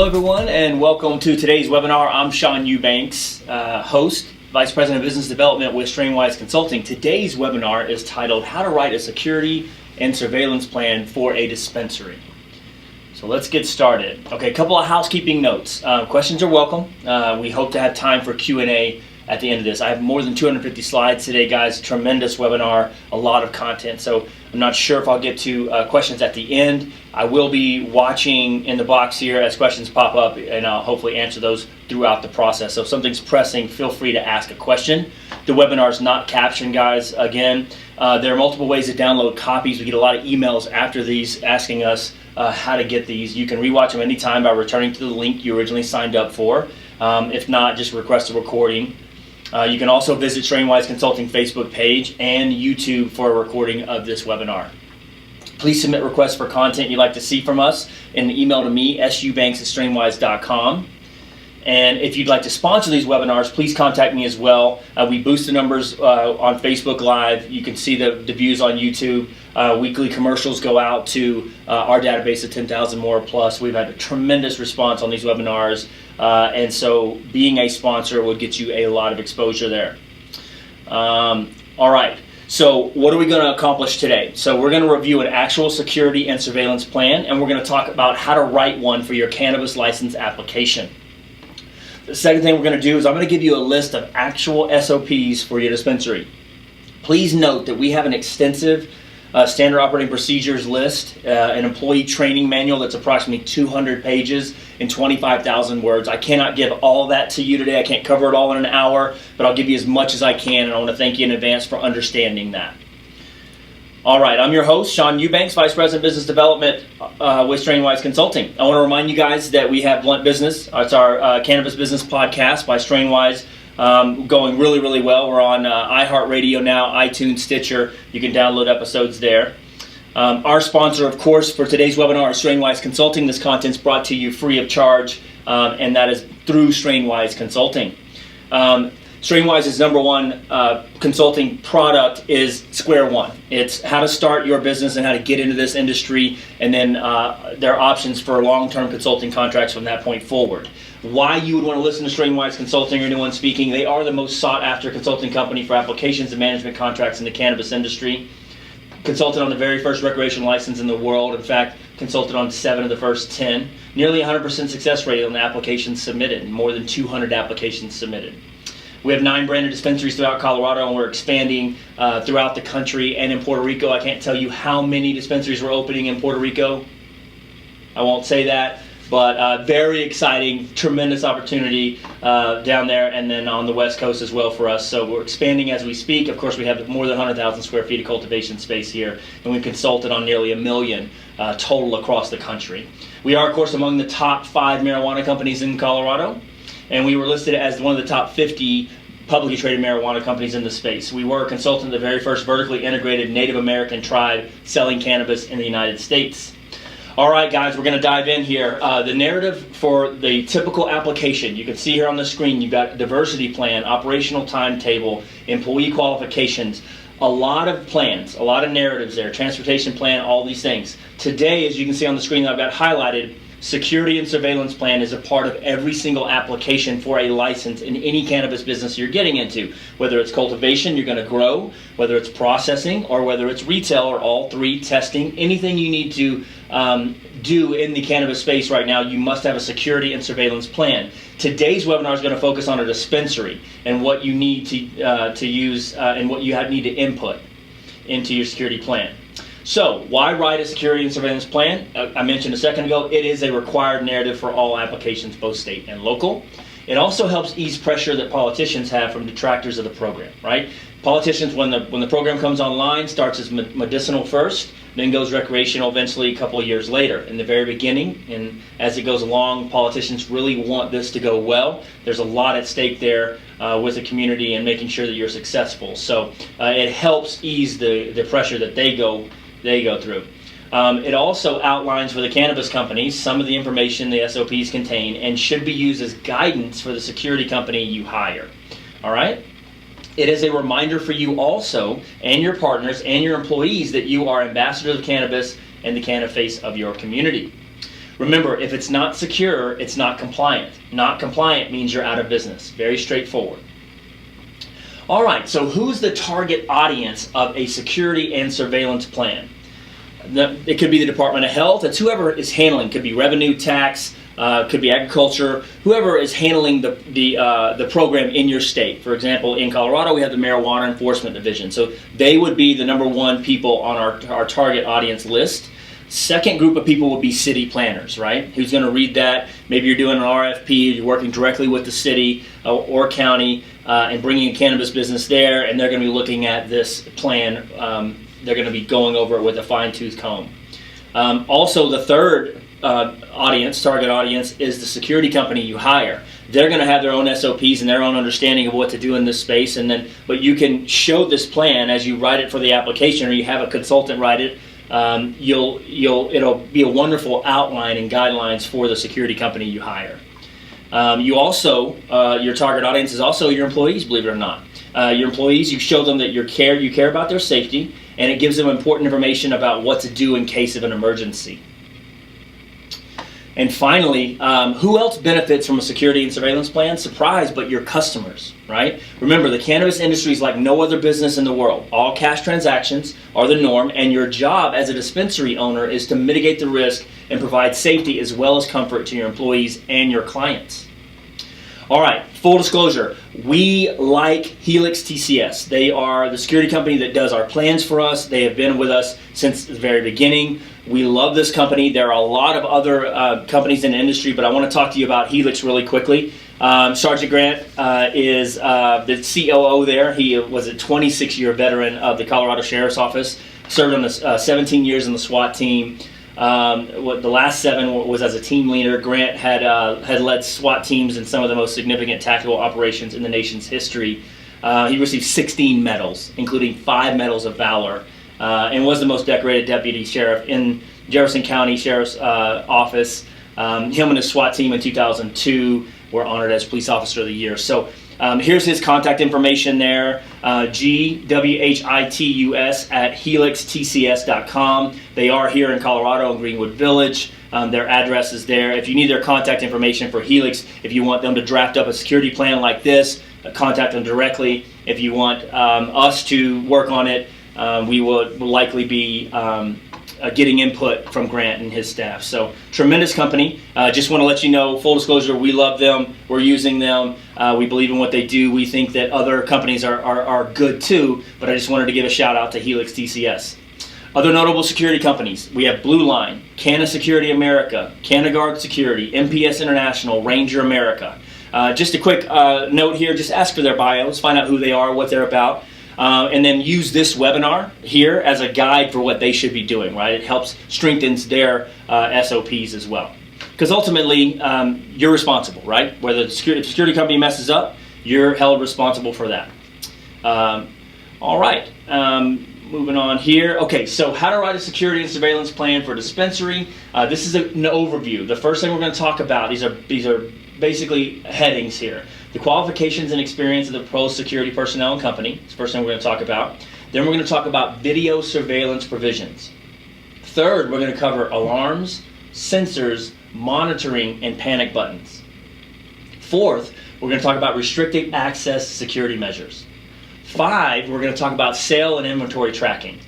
Hello everyone and welcome to today's webinar. I'm Sean Eubanks, host, Vice President of Business Development with STRAINWISE Consulting. Today's webinar is titled How to Write a Security and Surveillance Plan for a Dispensary. So let's get started. Okay, a couple of housekeeping notes. Questions are welcome. We hope to have time for Q&A at the end of this. I have more than 250 slides today, guys. Tremendous webinar, a lot of content. So I'm not sure if I'll get to questions at the end. I will be watching in the box here as questions pop up, and I'll hopefully answer those throughout the process. So if something's pressing, feel free to ask a question. The webinar is not captioned, guys. Again, there are multiple ways to download copies. We get a lot of emails after these asking us how to get these. You can rewatch them anytime by returning to the link you originally signed up for. If not, just request a recording. You can also visit STRAINWISE Consulting Facebook page and YouTube for a recording of this webinar. Please submit requests for content you'd like to see from us in an email to me, subanks@strainwise.com. And if you'd like to sponsor these webinars, please contact me as well. We boost the numbers on Facebook Live. You can see the views on YouTube. Weekly commercials go out to our database of 10,000 more plus. We've had a tremendous response on these webinars. And so being a sponsor would get you a lot of exposure there. All right. So what are we going to accomplish today? So we're going to review an actual security and surveillance plan, and we're going to talk about how to write one for your cannabis license application. The second thing we're going to do is I'm going to give you a list of actual SOPs for your dispensary. Please note that we have an extensive standard operating procedures list, an employee training manual that's approximately 200 pages and 25,000 words. I cannot give all that to you today. I can't cover it all in an hour, but I'll give you as much as I can, and I want to thank you in advance for understanding that. All right, I'm your host, Sean Eubanks, Vice President of Business Development with STRAINWISE Consulting. I want to remind you guys that we have Blunt Business. It's our Cannabis Business podcast by STRAINWISE. Going really, really well. We're on iHeartRadio now, iTunes, Stitcher. You can download episodes there. Our sponsor, of course, for today's webinar is STRAINWISE Consulting. This content's brought to you free of charge, and that is through STRAINWISE Consulting. STRAINWISE's number one consulting product is Square One. It's how to start your business and how to get into this industry, and then there are options for long-term consulting contracts from that point forward. Why you would want to listen to STRAINWISE Consulting or anyone speaking? They are the most sought-after consulting company for applications and management contracts in the cannabis industry. Consulted on the very first recreational license in the world. In fact, consulted on 7 of the first 10. Nearly 100% success rate on the applications submitted, more than 200 applications submitted. We have 9 branded dispensaries throughout Colorado, and we're expanding throughout the country and in Puerto Rico. I can't tell you how many dispensaries we're opening in Puerto Rico. I won't say that, but very exciting, tremendous opportunity down there and then on the West Coast as well for us. So we're expanding as we speak. Of course, we have more than 100,000 square feet of cultivation space here, and we've consulted on nearly 1 million total across the country. We are, of course, among the top 5 marijuana companies in Colorado, and we were listed as one of the top 50 publicly traded marijuana companies in the space. We were a consultant of the very first vertically integrated Native American tribe selling cannabis in the United States. All right, guys, we're going to dive in here. The narrative for the typical application, you can see here on the screen, you've got diversity plan, operational timetable, employee qualifications, a lot of plans, a lot of narratives there, transportation plan, all these things. Today, as you can see on the screen that I've got highlighted, security and surveillance plan is a part of every single application for a license in any cannabis business you're getting into. Whether it's cultivation, you're going to grow, whether it's processing, or whether it's retail, or all three, testing, anything you need to do in the cannabis space right now, you must have a security and surveillance plan. Today's webinar is going to focus on a dispensary and what you need to use and what you need to input into your security plan. So, why write a security and surveillance plan? I mentioned a second ago, it is a required narrative for all applications, both state and local. It also helps ease pressure that politicians have from detractors of the program, right? Politicians, when the program comes online, starts as medicinal first, then goes recreational eventually a couple of years later. In the very beginning, and as it goes along, politicians really want this to go well. There's a lot at stake there with the community and making sure that you're successful. So it helps ease the pressure that they go through. It also outlines for the cannabis companies some of the information the SOPs contain and should be used as guidance for the security company you hire. All right? It is a reminder for you also and your partners and your employees that you are ambassadors of cannabis and the canna face of your community. Remember, if it's not secure, it's not compliant. Not compliant means you're out of business. Very straightforward. All right, so who's the target audience of a security and surveillance plan? It could be the Department of Health. It's whoever is handling. Could be revenue, tax, could be agriculture. Whoever is handling the program in your state. For example, in Colorado, we have the Marijuana Enforcement Division. So they would be the #1 people on our target audience list. Second group of people would be city planners, right? Who's going to read that? Maybe you're doing an RFP, you're working directly with the city or county and bringing a cannabis business there, and they're going to be looking at this plan. They're going to be going over it with a fine-tooth comb. Also, the third target audience, is the security company you hire. They're going to have their own SOPs and their own understanding of what to do in this space, but you can show this plan as you write it for the application, or you have a consultant write it. It'll be a wonderful outline and guidelines for the security company you hire. Your target audience is also your employees, believe it or not. Your employees, you show them that you care about their safety, and it gives them important information about what to do in case of an emergency. And finally, who else benefits from a security and surveillance plan? Surprise, but your customers, right? Remember, the cannabis industry is like no other business in the world. All cash transactions are the norm, and your job as a dispensary owner is to mitigate the risk and provide safety as well as comfort to your employees and your clients. All right, full disclosure, we like Helix TCS. They are the security company that does our plans for us. They have been with us since the very beginning. We love this company. There are a lot of other companies in the industry, but I want to talk to you about Helix really quickly. Sergeant Grant is the COO there. He was a 26-year veteran of the Colorado Sheriff's Office, served on the 17 years in the SWAT team. The last 7 was as a team leader. Grant had led SWAT teams in some of the most significant tactical operations in the nation's history. He received 16 medals, including 5 medals of valor, and was the most decorated deputy sheriff in Jefferson County Sheriff's Office. Him and his SWAT team in 2002 were honored as Police Officer of the Year. So here's his contact information there, gwhitus@helixtcs.com. They are here in Colorado in Greenwood Village. Their address is there. If you need their contact information for Helix, if you want them to draft up a security plan like this, contact them directly. If you want us to work on it, we will likely be getting input from Grant and his staff. So tremendous company. Just want to let you know, full disclosure, we love them. We're using them. We believe in what they do. We think that other companies are good too, but I just wanted to give a shout out to Helix TCS. Other notable security companies, we have Blue Line, Canna Security America, CannaGuard Security, MPS International, Ranger America. Just a quick note here, just ask for their bios, find out who they are, what they're about. And then use this webinar here as a guide for what they should be doing, right? It helps strengthens their SOPs as well. Because ultimately, you're responsible, right? Whether the security company messes up, you're held responsible for that. All right, moving on here. Okay, so how to write a security and surveillance plan for a dispensary. This is an overview. The first thing we're going to talk about, these are basically headings here. The qualifications and experience of the proposed security personnel and company. That's the first thing we're going to talk about. Then we're going to talk about video surveillance provisions. Third, we're going to cover alarms, sensors, monitoring, and panic buttons. Fourth, we're going to talk about restricted access security measures. 5, we're going to talk about sale and inventory tracking.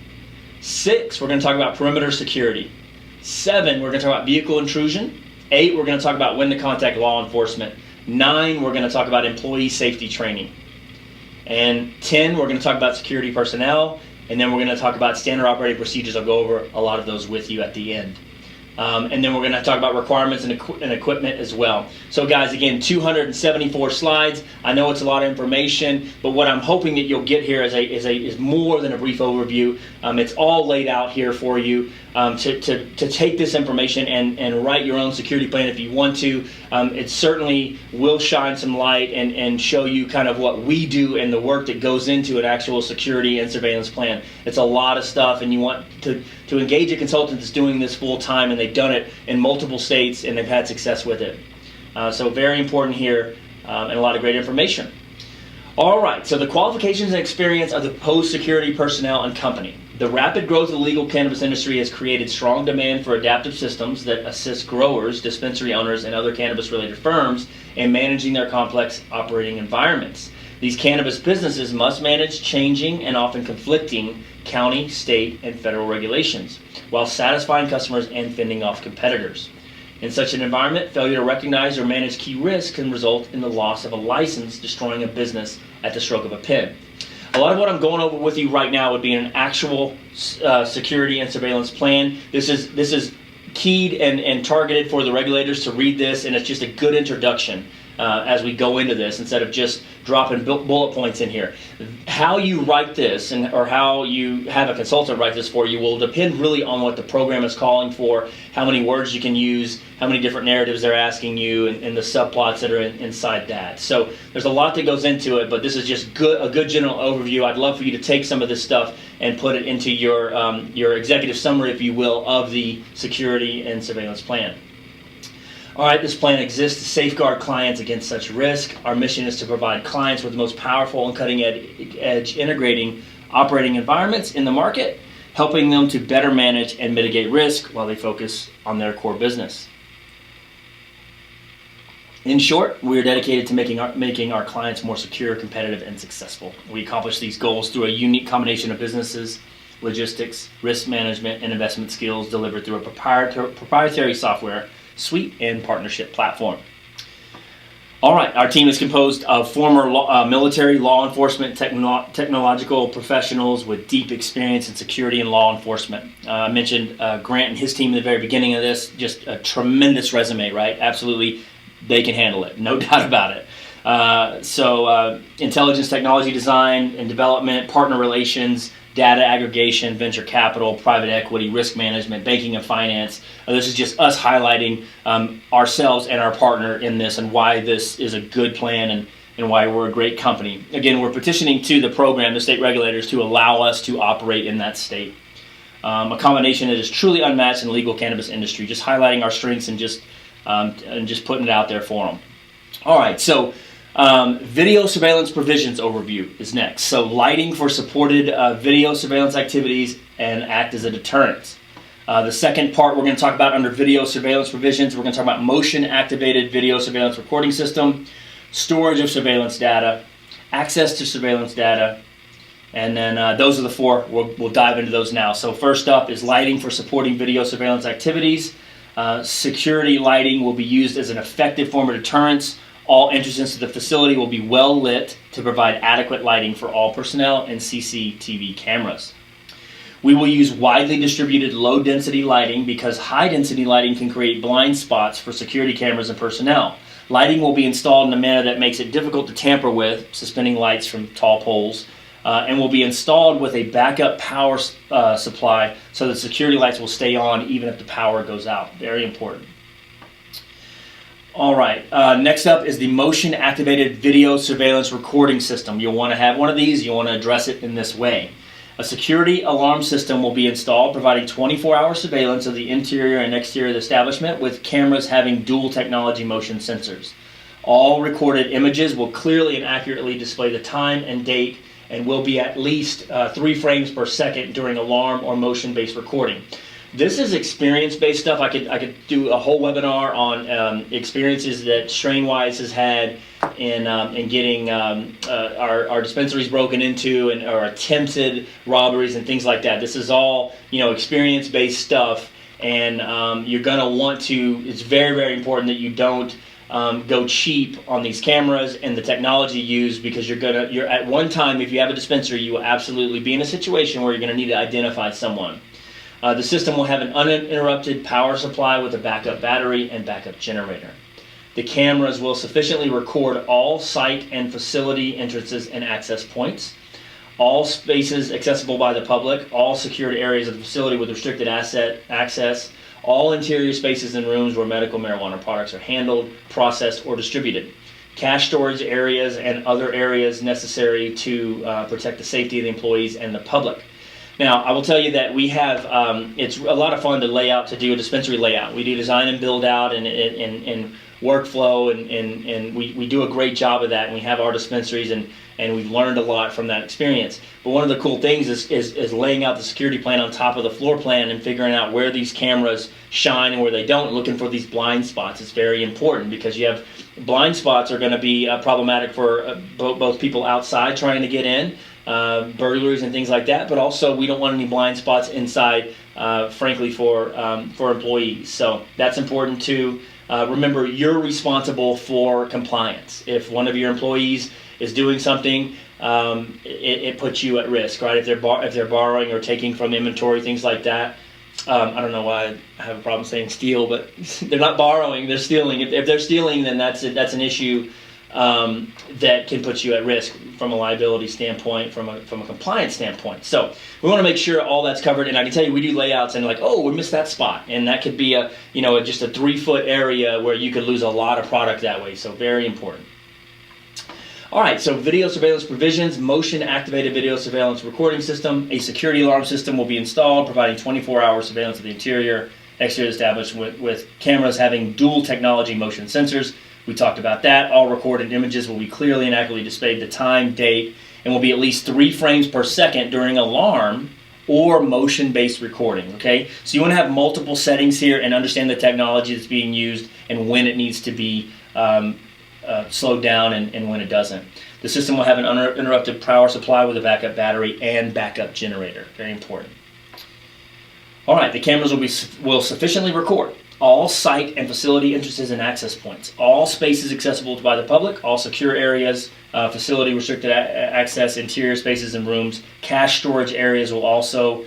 6, we're going to talk about perimeter security. 7, we're going to talk about vehicle intrusion. 8, we're going to talk about when to contact law enforcement. 9, we're going to talk about employee safety training. And 10, we're going to talk about security personnel. And then we're going to talk about standard operating procedures. I'll go over a lot of those with you at the end. And then we're going to talk about requirements and equipment as well. So guys, again, 274 slides. I know it's a lot of information, but what I'm hoping that you'll get here is more than a brief overview. It's all laid out here for you to take this information and write your own security plan if you want to. It certainly will shine some light and show you kind of what we do and the work that goes into an actual security and surveillance plan. It's a lot of stuff, and you want to engage a consultant that's doing this full time, and they've done it in multiple states and they've had success with it. So very important here, and a lot of great information. All right, so the qualifications and experience of the proposed security personnel and company. The rapid growth of the legal cannabis industry has created strong demand for adaptive systems that assist growers, dispensary owners, and other cannabis-related firms in managing their complex operating environments. These cannabis businesses must manage changing and often conflicting county, state, and federal regulations, while satisfying customers and fending off competitors. In such an environment, failure to recognize or manage key risks can result in the loss of a license, destroying a business at the stroke of a pen. A lot of what I'm going over with you right now would be an actual security and surveillance plan. This is keyed and targeted for the regulators to read this, and it's just a good introduction as we go into this instead of just dropping bullet points in here. How you write this or how you have a consultant write this for you will depend really on what the program is calling for, how many words you can use, how many different narratives they're asking you, and the subplots that are inside that. So there's a lot that goes into it, but this is just a good general overview. I'd love for you to take some of this stuff and put it into your executive summary, if you will, of the security and surveillance plan. All right, this plan exists to safeguard clients against such risk. Our mission is to provide clients with the most powerful and cutting-edge integrating operating environments in the market, helping them to better manage and mitigate risk while they focus on their core business. In short, we are dedicated to making our clients more secure, competitive, and successful. We accomplish these goals through a unique combination of businesses, logistics, risk management, and investment skills delivered through a proprietary software suite and partnership platform. All right, our team is composed of former military, law enforcement, technological professionals with deep experience in security and law enforcement. I mentioned Grant and his team at the very beginning of this, just a tremendous resume, right? Absolutely, they can handle it, no doubt about it. So intelligence, technology design and development, partner relations, data aggregation, venture capital, private equity, risk management, banking and finance. This is just us highlighting ourselves and our partner in this and why this is a good plan and why we're a great company. Again, we're petitioning to the program, the state regulators, to allow us to operate in that state. A combination that is truly unmatched in the legal cannabis industry, just highlighting our strengths and just putting it out there for them. All right, so video surveillance provisions overview is next. So lighting for supported video surveillance activities and act as a deterrent. The second part we're going to talk about under video surveillance provisions, we're going to talk about motion activated video surveillance recording system, storage of surveillance data, access to surveillance data, and then those are the four. We'll dive into those now. So first up is lighting for supporting video surveillance activities. Security lighting will be used as an effective form of deterrence. All entrances to the facility will be well lit to provide adequate lighting for all personnel and CCTV cameras. We will use widely distributed low density lighting because high density lighting can create blind spots for security cameras and personnel. Lighting will be installed in a manner that makes it difficult to tamper with, suspending lights from tall poles, and will be installed with a backup power supply so that security lights will stay on even if the power goes out. Very important. All right, next up is the motion activated video surveillance recording system. You'll want to have one of these. You'll want to address it in this way. A security alarm system will be installed providing 24-hour surveillance of the interior and exterior of the establishment with cameras having dual technology motion sensors. All recorded images will clearly and accurately display the time and date and will be at least 3 frames per second during alarm or motion-based recording. This is experience-based stuff. I could do a whole webinar on experiences that STRAINWISE has had in getting our dispensaries broken into or attempted robberies and things like that. This is all experience-based stuff, and you're gonna want to. It's very, very important that you don't go cheap on these cameras and the technology used, because you're at one time, if you have a dispensary, you will absolutely be in a situation where you're gonna need to identify someone. The system will have an uninterrupted power supply with a backup battery and backup generator. The cameras will sufficiently record all site and facility entrances and access points, all spaces accessible by the public, all secured areas of the facility with restricted access, all interior spaces and rooms where medical marijuana products are handled, processed, or distributed, cash storage areas and other areas necessary to protect the safety of the employees and the public. Now, I will tell you that we have, it's a lot of fun to do a dispensary layout. We do design and build out, and workflow, and we do a great job of that, and we have our dispensaries, and we've learned a lot from that experience. But one of the cool things is laying out the security plan on top of the floor plan and figuring out where these cameras shine and where they don't, looking for these blind spots. It's very important because you have blind spots are going to be problematic for both people outside trying to get in, burglaries and things like that, but also we don't want any blind spots inside, frankly, for employees. So that's important too. Remember, you're responsible for compliance. If one of your employees is doing something, it puts you at risk, right? If they're borrowing or taking from inventory, things like that. I don't know why I have a problem saying steal, but they're not borrowing, they're stealing. If they're stealing, then that's an issue that can put you at risk from a liability standpoint, from a compliance standpoint. So we want to make sure all that's covered. And I can tell you, we do layouts and like, oh, we missed that spot, and that could be just a 3-foot area where you could lose a lot of product that way. So very important. All right, so video surveillance provisions, motion activated video surveillance recording system. A security alarm system will be installed, providing 24-hour surveillance of the interior, exterior establishment with cameras having dual technology motion sensors. We talked about that. All recorded images will be clearly and accurately displayed, the time, date, and will be at least 3 frames per second during alarm or motion-based recording, okay? So you want to have multiple settings here and understand the technology that's being used and when it needs to be slowed down and when it doesn't. The system will have an uninterrupted power supply with a backup battery and backup generator. Very important. All right, the cameras will sufficiently record all site and facility entrances and access points, all spaces accessible by the public, all secure areas, facility restricted access, interior spaces and rooms. Cash storage areas will also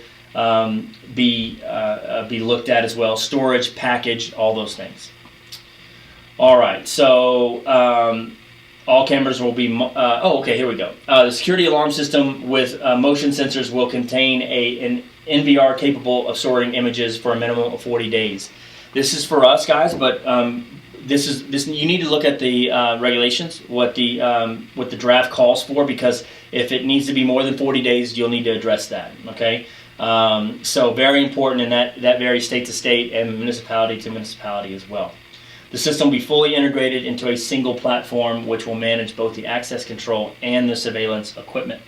be looked at as well. Storage, package, all those things. All right, so all cameras will be, okay, here we go. The security alarm system with motion sensors will contain an NVR capable of storing images for a minimum of 40 days. This is for us, guys, but this you need to look at the regulations, what the draft calls for, because if it needs to be more than 40 days, you'll need to address that, okay? So very important, and that varies state to state and municipality to municipality as well. The system will be fully integrated into a single platform which will manage both the access control and the surveillance equipment.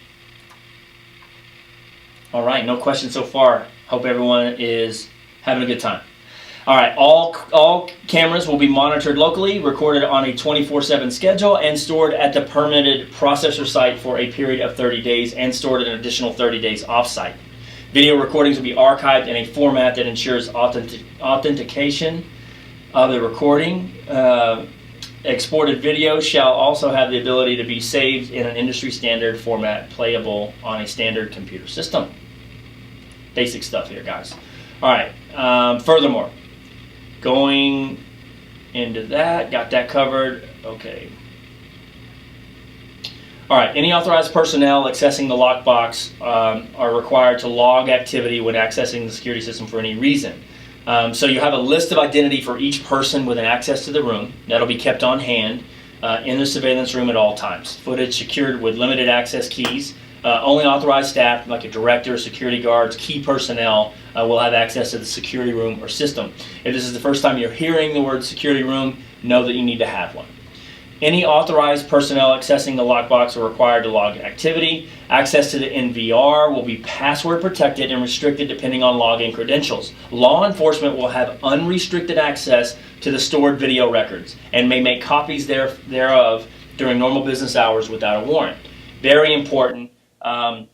All right, no questions so far. Hope everyone is having a good time. All right, all cameras will be monitored locally, recorded on a 24/7 schedule, and stored at the permitted processor site for a period of 30 days and stored an additional 30 days off-site. Video recordings will be archived in a format that ensures authentication of the recording. Exported video shall also have the ability to be saved in an industry standard format playable on a standard computer system. Basic stuff here, guys. All right, furthermore, going into that, got that covered. Okay. All right, any authorized personnel accessing the lockbox are required to log activity when accessing the security system for any reason. So you have a list of identity for each person with an access to the room. That'll be kept on hand in the surveillance room at all times. Footage secured with limited access keys. Only authorized staff, like a director, security guards, key personnel, will have access to the security room or system. If this is the first time you're hearing the word security room, know that you need to have one. Any authorized personnel accessing the lockbox are required to log activity. Access to the NVR will be password protected and restricted depending on login credentials. Law enforcement will have unrestricted access to the stored video records and may make copies thereof during normal business hours without a warrant. Very important.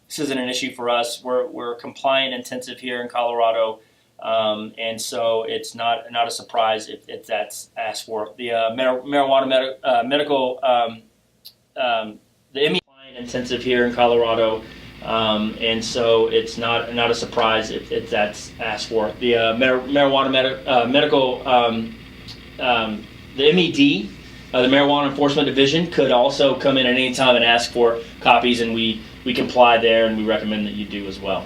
This isn't an issue for us. We're compliant intensive here in Colorado. And so it's not a surprise if that's asked for. The medical, the ME intensive here in Colorado, and so it's not a surprise if that's asked for. The medical, the MED, the Marijuana Enforcement Division, could also come in at any time and ask for copies, and we comply there, and we recommend that you do as well.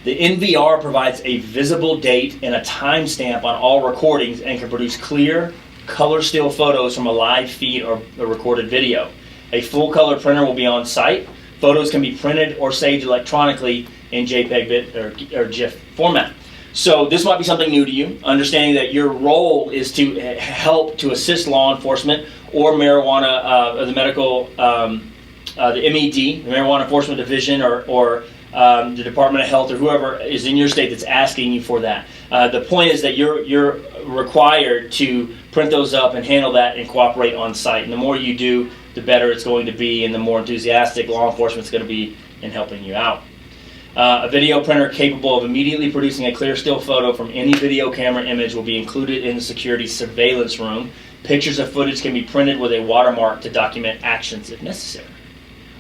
The NVR provides a visible date and a timestamp on all recordings and can produce clear, color still photos from a live feed or a recorded video. A full color printer will be on site. Photos can be printed or saved electronically in JPEG or GIF format. So this might be something new to you, understanding that your role is to help to assist law enforcement or marijuana, the medical, the MED, the Marijuana Enforcement Division, or the Department of Health, or whoever is in your state that's asking you for that. The point is that you're required to print those up and handle that and cooperate on site. And the more you do, the better it's going to be, and the more enthusiastic law enforcement is going to be in helping you out. A video printer capable of immediately producing a clear still photo from any video camera image will be included in the security surveillance room. Pictures of footage can be printed with a watermark to document actions if necessary.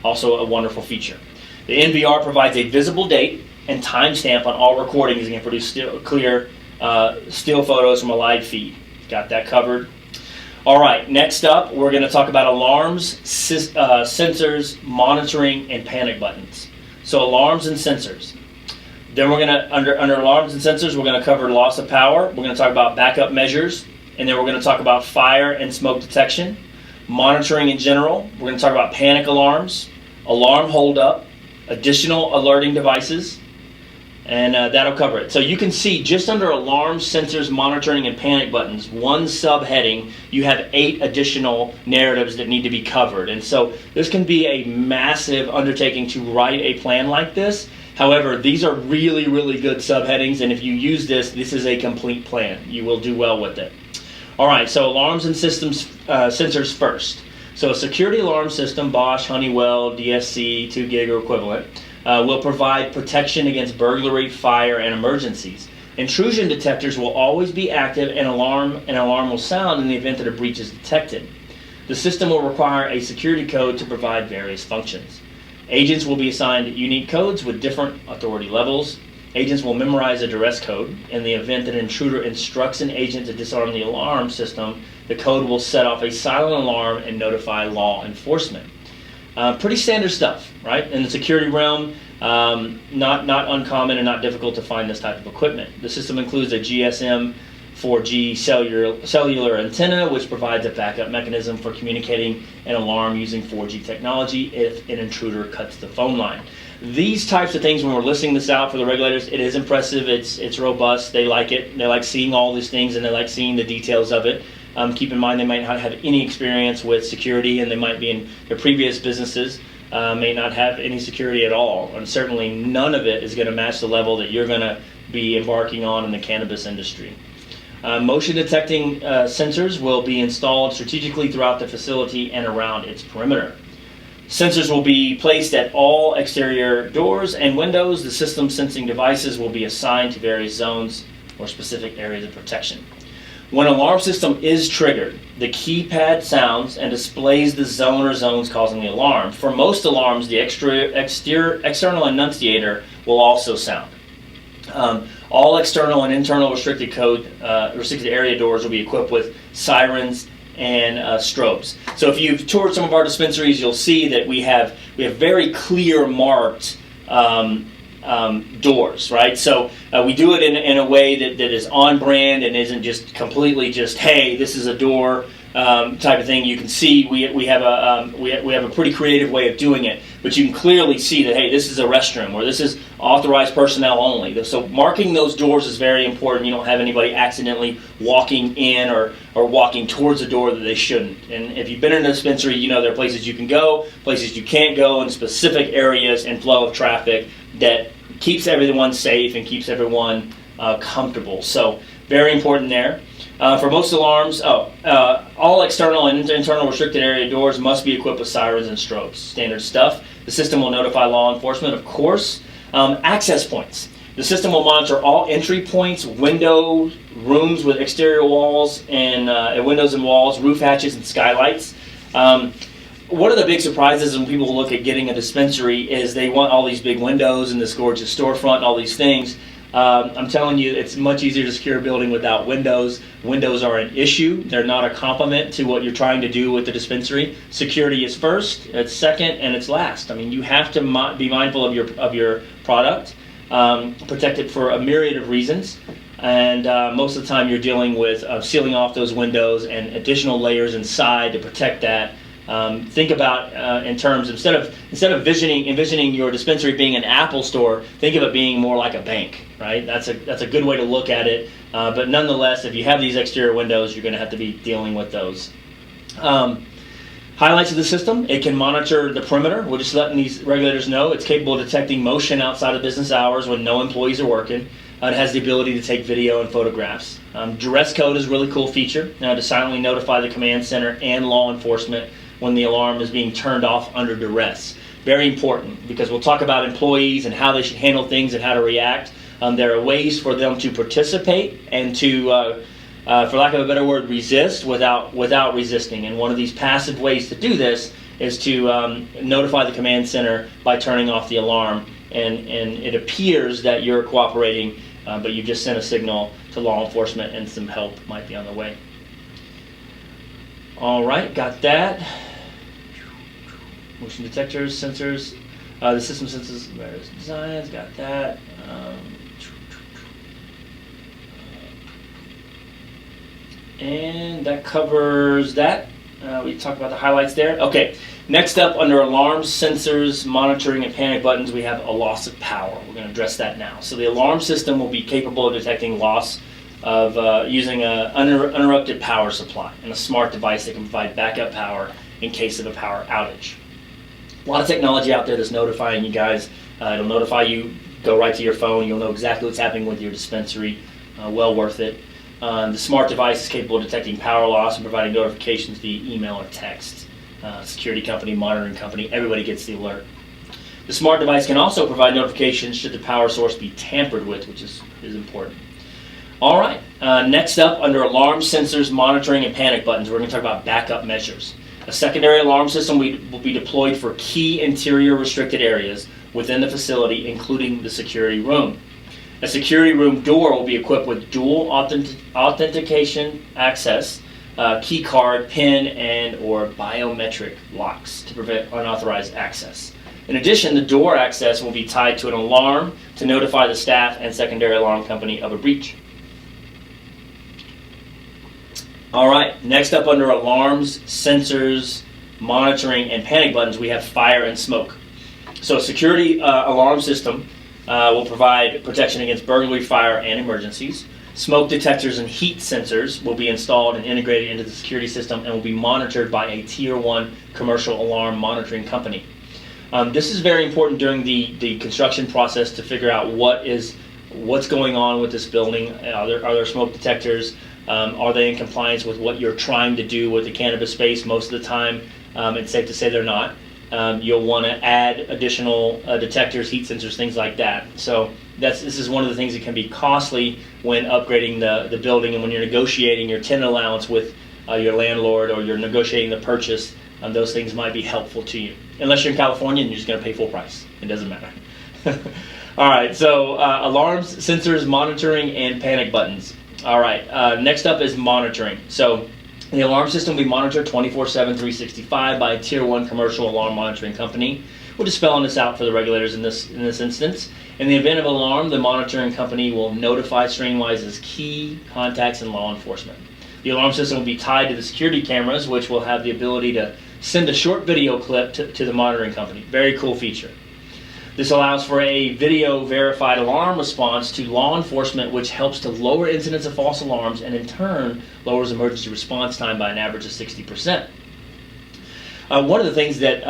Also a wonderful feature. The NVR provides a visible date and timestamp on all recordings and can produce clear still photos from a live feed. Got that covered. All right, next up, we're going to talk about alarms, sensors, monitoring, and panic buttons. So alarms and sensors. Then we're going to, under alarms and sensors, we're going to cover loss of power. We're going to talk about backup measures. And then we're going to talk about fire and smoke detection. Monitoring in general. We're going to talk about panic alarms, alarm holdup, additional alerting devices, and that'll cover it. So you can see just under alarms, sensors, monitoring, and panic buttons, one subheading, you have 8 additional narratives that need to be covered. And so this can be a massive undertaking to write a plan like this. However, these are really, really good subheadings, and if you use this is a complete plan. You will do well with it. All right, so alarms and systems, sensors first. So a security alarm system, Bosch, Honeywell, DSC, 2 gig or equivalent, will provide protection against burglary, fire, and emergencies. Intrusion detectors will always be active, and an alarm will sound in the event that a breach is detected. The system will require a security code to provide various functions. Agents will be assigned unique codes with different authority levels. Agents will memorize a duress code. In the event that an intruder instructs an agent to disarm the alarm system, the code will set off a silent alarm and notify law enforcement. Pretty standard stuff, right? In the security realm, not uncommon and not difficult to find this type of equipment. The system includes a GSM 4G cellular antenna, which provides a backup mechanism for communicating an alarm using 4G technology if an intruder cuts the phone line. These types of things, when we're listing this out for the regulators, it is impressive, it's robust, they like it, they like seeing all these things, and they like seeing the details of it. Keep in mind they might not have any experience with security, and they might be in their previous businesses, may not have any security at all, and certainly none of it is going to match the level that you're going to be embarking on in the cannabis industry. Motion detecting sensors will be installed strategically throughout the facility and around its perimeter. Sensors will be placed at all exterior doors and windows. The system sensing devices will be assigned to various zones or specific areas of protection. When an alarm system is triggered, the keypad sounds and displays the zone or zones causing the alarm. For most alarms, the external annunciator will also sound. All external and internal restricted area doors will be equipped with sirens and strobes. So if you've toured some of our dispensaries, you'll see that we have very clear marked doors, right? So we do it in a way that is on brand and isn't just completely just, hey, this is a door type of thing. You can see we have a pretty creative way of doing it, but you can clearly see that, hey, this is a restroom or this is authorized personnel only. So marking those doors is very important. You don't have anybody accidentally walking in or walking towards a door that they shouldn't. And if you've been in a dispensary, you know there are places you can go, places you can't go, and specific areas and flow of traffic that keeps everyone safe and keeps everyone comfortable. So very important there. For most alarms, all external and internal restricted area doors must be equipped with sirens and strobes. Standard stuff. The system will notify law enforcement, of course. Access points. The system will monitor all entry points, windows, rooms with exterior walls and windows and walls, roof hatches, and skylights. One of the big surprises when people look at getting a dispensary is they want all these big windows and this gorgeous storefront and all these things. I'm telling you, it's much easier to secure a building without windows. Windows are an issue. They're not a complement to what you're trying to do with the dispensary. Security is first, it's second, and it's last. I mean, you have to be mindful of your product, protect it for a myriad of reasons, and most of the time you're dealing with sealing off those windows and additional layers inside to protect that Think about in terms, instead of envisioning your dispensary being an Apple store, think of it being more like a bank, right? That's a good way to look at it. But nonetheless, if you have these exterior windows, you're going to have to be dealing with those. Highlights of the system: it can monitor the perimeter. We're just letting these regulators know it's capable of detecting motion outside of business hours when no employees are working. It has the ability to take video and photographs. Duress code is a really cool feature to silently notify the command center and law enforcement when the alarm is being turned off under duress. Very important, because we'll talk about employees and how they should handle things and how to react. There are ways for them to participate and to, for lack of a better word, resist without resisting. And one of these passive ways to do this is to notify the command center by turning off the alarm. And it appears that you're cooperating, but you've just sent a signal to law enforcement and some help might be on the way. All right, got that. Motion detectors, sensors, the system senses various designs, got that. And that covers that. We talked about the highlights there. Okay, next up under alarms, sensors, monitoring, and panic buttons, we have a loss of power. We're going to address that now. So the alarm system will be capable of detecting loss of using an uninterrupted power supply and a smart device that can provide backup power in case of a power outage. A lot of technology out there that's notifying you guys. It'll notify you, go right to your phone. You'll know exactly what's happening with your dispensary. Well worth it. The smart device is capable of detecting power loss and providing notifications via email or text. Security company, monitoring company, everybody gets the alert. The smart device can also provide notifications should the power source be tampered with, which is important. All right, next up under alarms, sensors, monitoring, and panic buttons, we're going to talk about backup measures. A secondary alarm system will be deployed for key interior restricted areas within the facility, including the security room. A security room door will be equipped with dual authentication access, key card, PIN, and or biometric locks to prevent unauthorized access. In addition, the door access will be tied to an alarm to notify the staff and secondary alarm company of a breach. All right, next up under alarms, sensors, monitoring, and panic buttons, we have fire and smoke. So a security alarm system will provide protection against burglary, fire, and emergencies. Smoke detectors and heat sensors will be installed and integrated into the security system and will be monitored by a Tier 1 commercial alarm monitoring company. This is very important during the construction process to figure out what's going on with this building. Are there smoke detectors? Are they in compliance with what you're trying to do with the cannabis space? Most of the time, it's safe to say they're not. You'll want to add additional detectors, heat sensors, things like that. So this is one of the things that can be costly when upgrading the building and when you're negotiating your tenant allowance with your landlord or you're negotiating the purchase. Those things might be helpful to you. Unless you're in California and you're just going to pay full price. It doesn't matter. All right, so alarms, sensors, monitoring, and panic buttons. All right, next up is monitoring. So the alarm system will be monitored 24/7, 365 by a Tier 1 commercial alarm monitoring company. We're just spelling this out for the regulators in this instance. In the event of an alarm, the monitoring company will notify STRAINWISE's key contacts in law enforcement. The alarm system will be tied to the security cameras, which will have the ability to send a short video clip to the monitoring company. Very cool feature. This allows for a video verified alarm response to law enforcement, which helps to lower incidents of false alarms and in turn lowers emergency response time by an average of 60%. One of the things that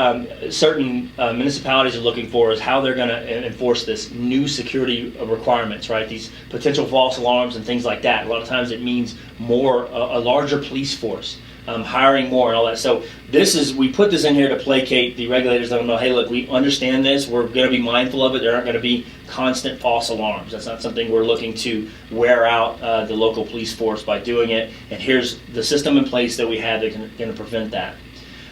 certain municipalities are looking for is how they're going to enforce this new security requirements, right? These potential false alarms and things like that. A lot of times it means a larger police force. Hiring more and all that. So we put this in here to placate the regulators, let them know, hey, look, we understand this. We're going to be mindful of it. There aren't going to be constant false alarms. That's not something we're looking to wear out the local police force by doing it. And here's the system in place that we have that can going to prevent that.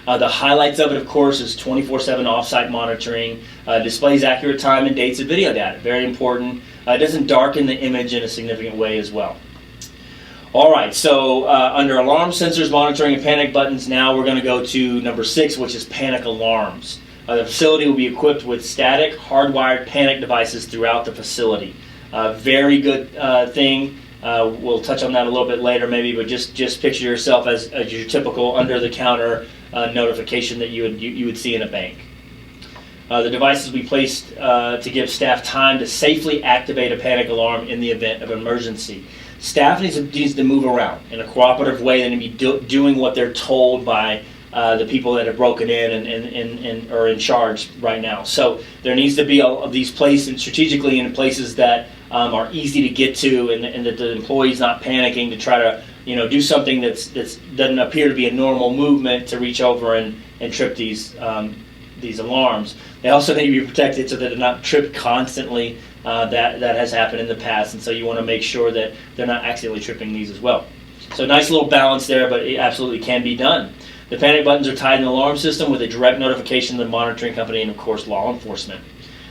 The highlights of it, of course, is 24/7 off-site monitoring, displays accurate time and dates of video data. Very important. It doesn't darken the image in a significant way as well. All right, so under alarm, sensors, monitoring, and panic buttons, now we're going to go to number 6, which is panic alarms. The facility will be equipped with static, hardwired panic devices throughout the facility. Very good thing. We'll touch on that a little bit later maybe, but just picture yourself as your typical under-the-counter notification that you would see in a bank. The devices we placed to give staff time to safely activate a panic alarm in the event of emergency. Staff needs to move around in a cooperative way. They need to be doing what they're told by the people that have broken in and are in charge right now. So there needs to be these places strategically in places that are easy to get to, and that the employee's not panicking to try to do something that doesn't appear to be a normal movement to reach over and trip these alarms. They also need to be protected so that they're not tripped constantly. That has happened in the past, and so you want to make sure that they're not accidentally tripping these as well. So nice little balance there, but it absolutely can be done. The panic buttons are tied in the alarm system with a direct notification to the monitoring company and, of course, law enforcement.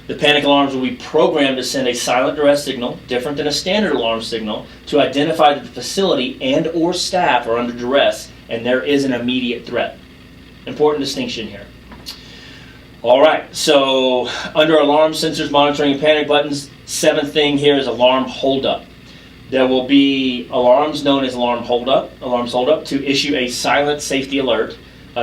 The panic alarms will be programmed to send a silent duress signal, different than a standard alarm signal, to identify that the facility and or staff are under duress and there is an immediate threat. Important distinction here. All right, so under alarm sensors, monitoring, and panic buttons, seventh thing here is alarm holdup. There will be alarms known as alarms holdup to issue a silent safety alert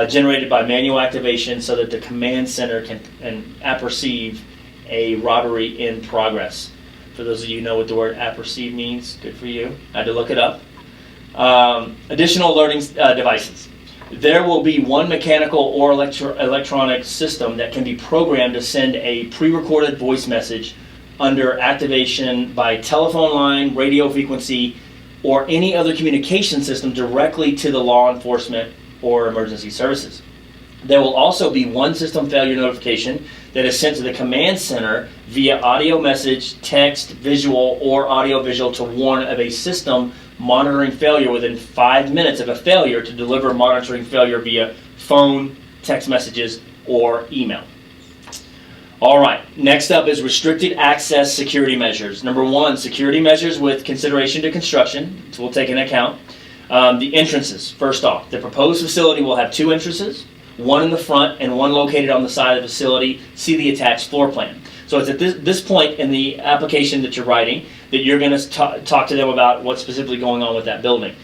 generated by manual activation so that the command center can apperceive a robbery in progress. For those of you who know what the word apperceive means, good for you. I had to look it up. Additional alerting devices. There will be one mechanical or electronic system that can be programmed to send a pre-recorded voice message under activation by telephone line, radio frequency, or any other communication system directly to the law enforcement or emergency services. There will also be one system failure notification that is sent to the command center via audio message, text, visual, or audio visual to warn of a system monitoring failure within 5 minutes of a failure to deliver monitoring failure via phone, text messages, or email. All right, next up is restricted access security measures. Number one, security measures with consideration to construction, so we'll take into account. The entrances, first off. The proposed facility will have 2 entrances, one in the front and one located on the side of the facility. See the attached floor plan. So it's at this point in the application that you're writing that you're going to talk to them about what's specifically going on with that building.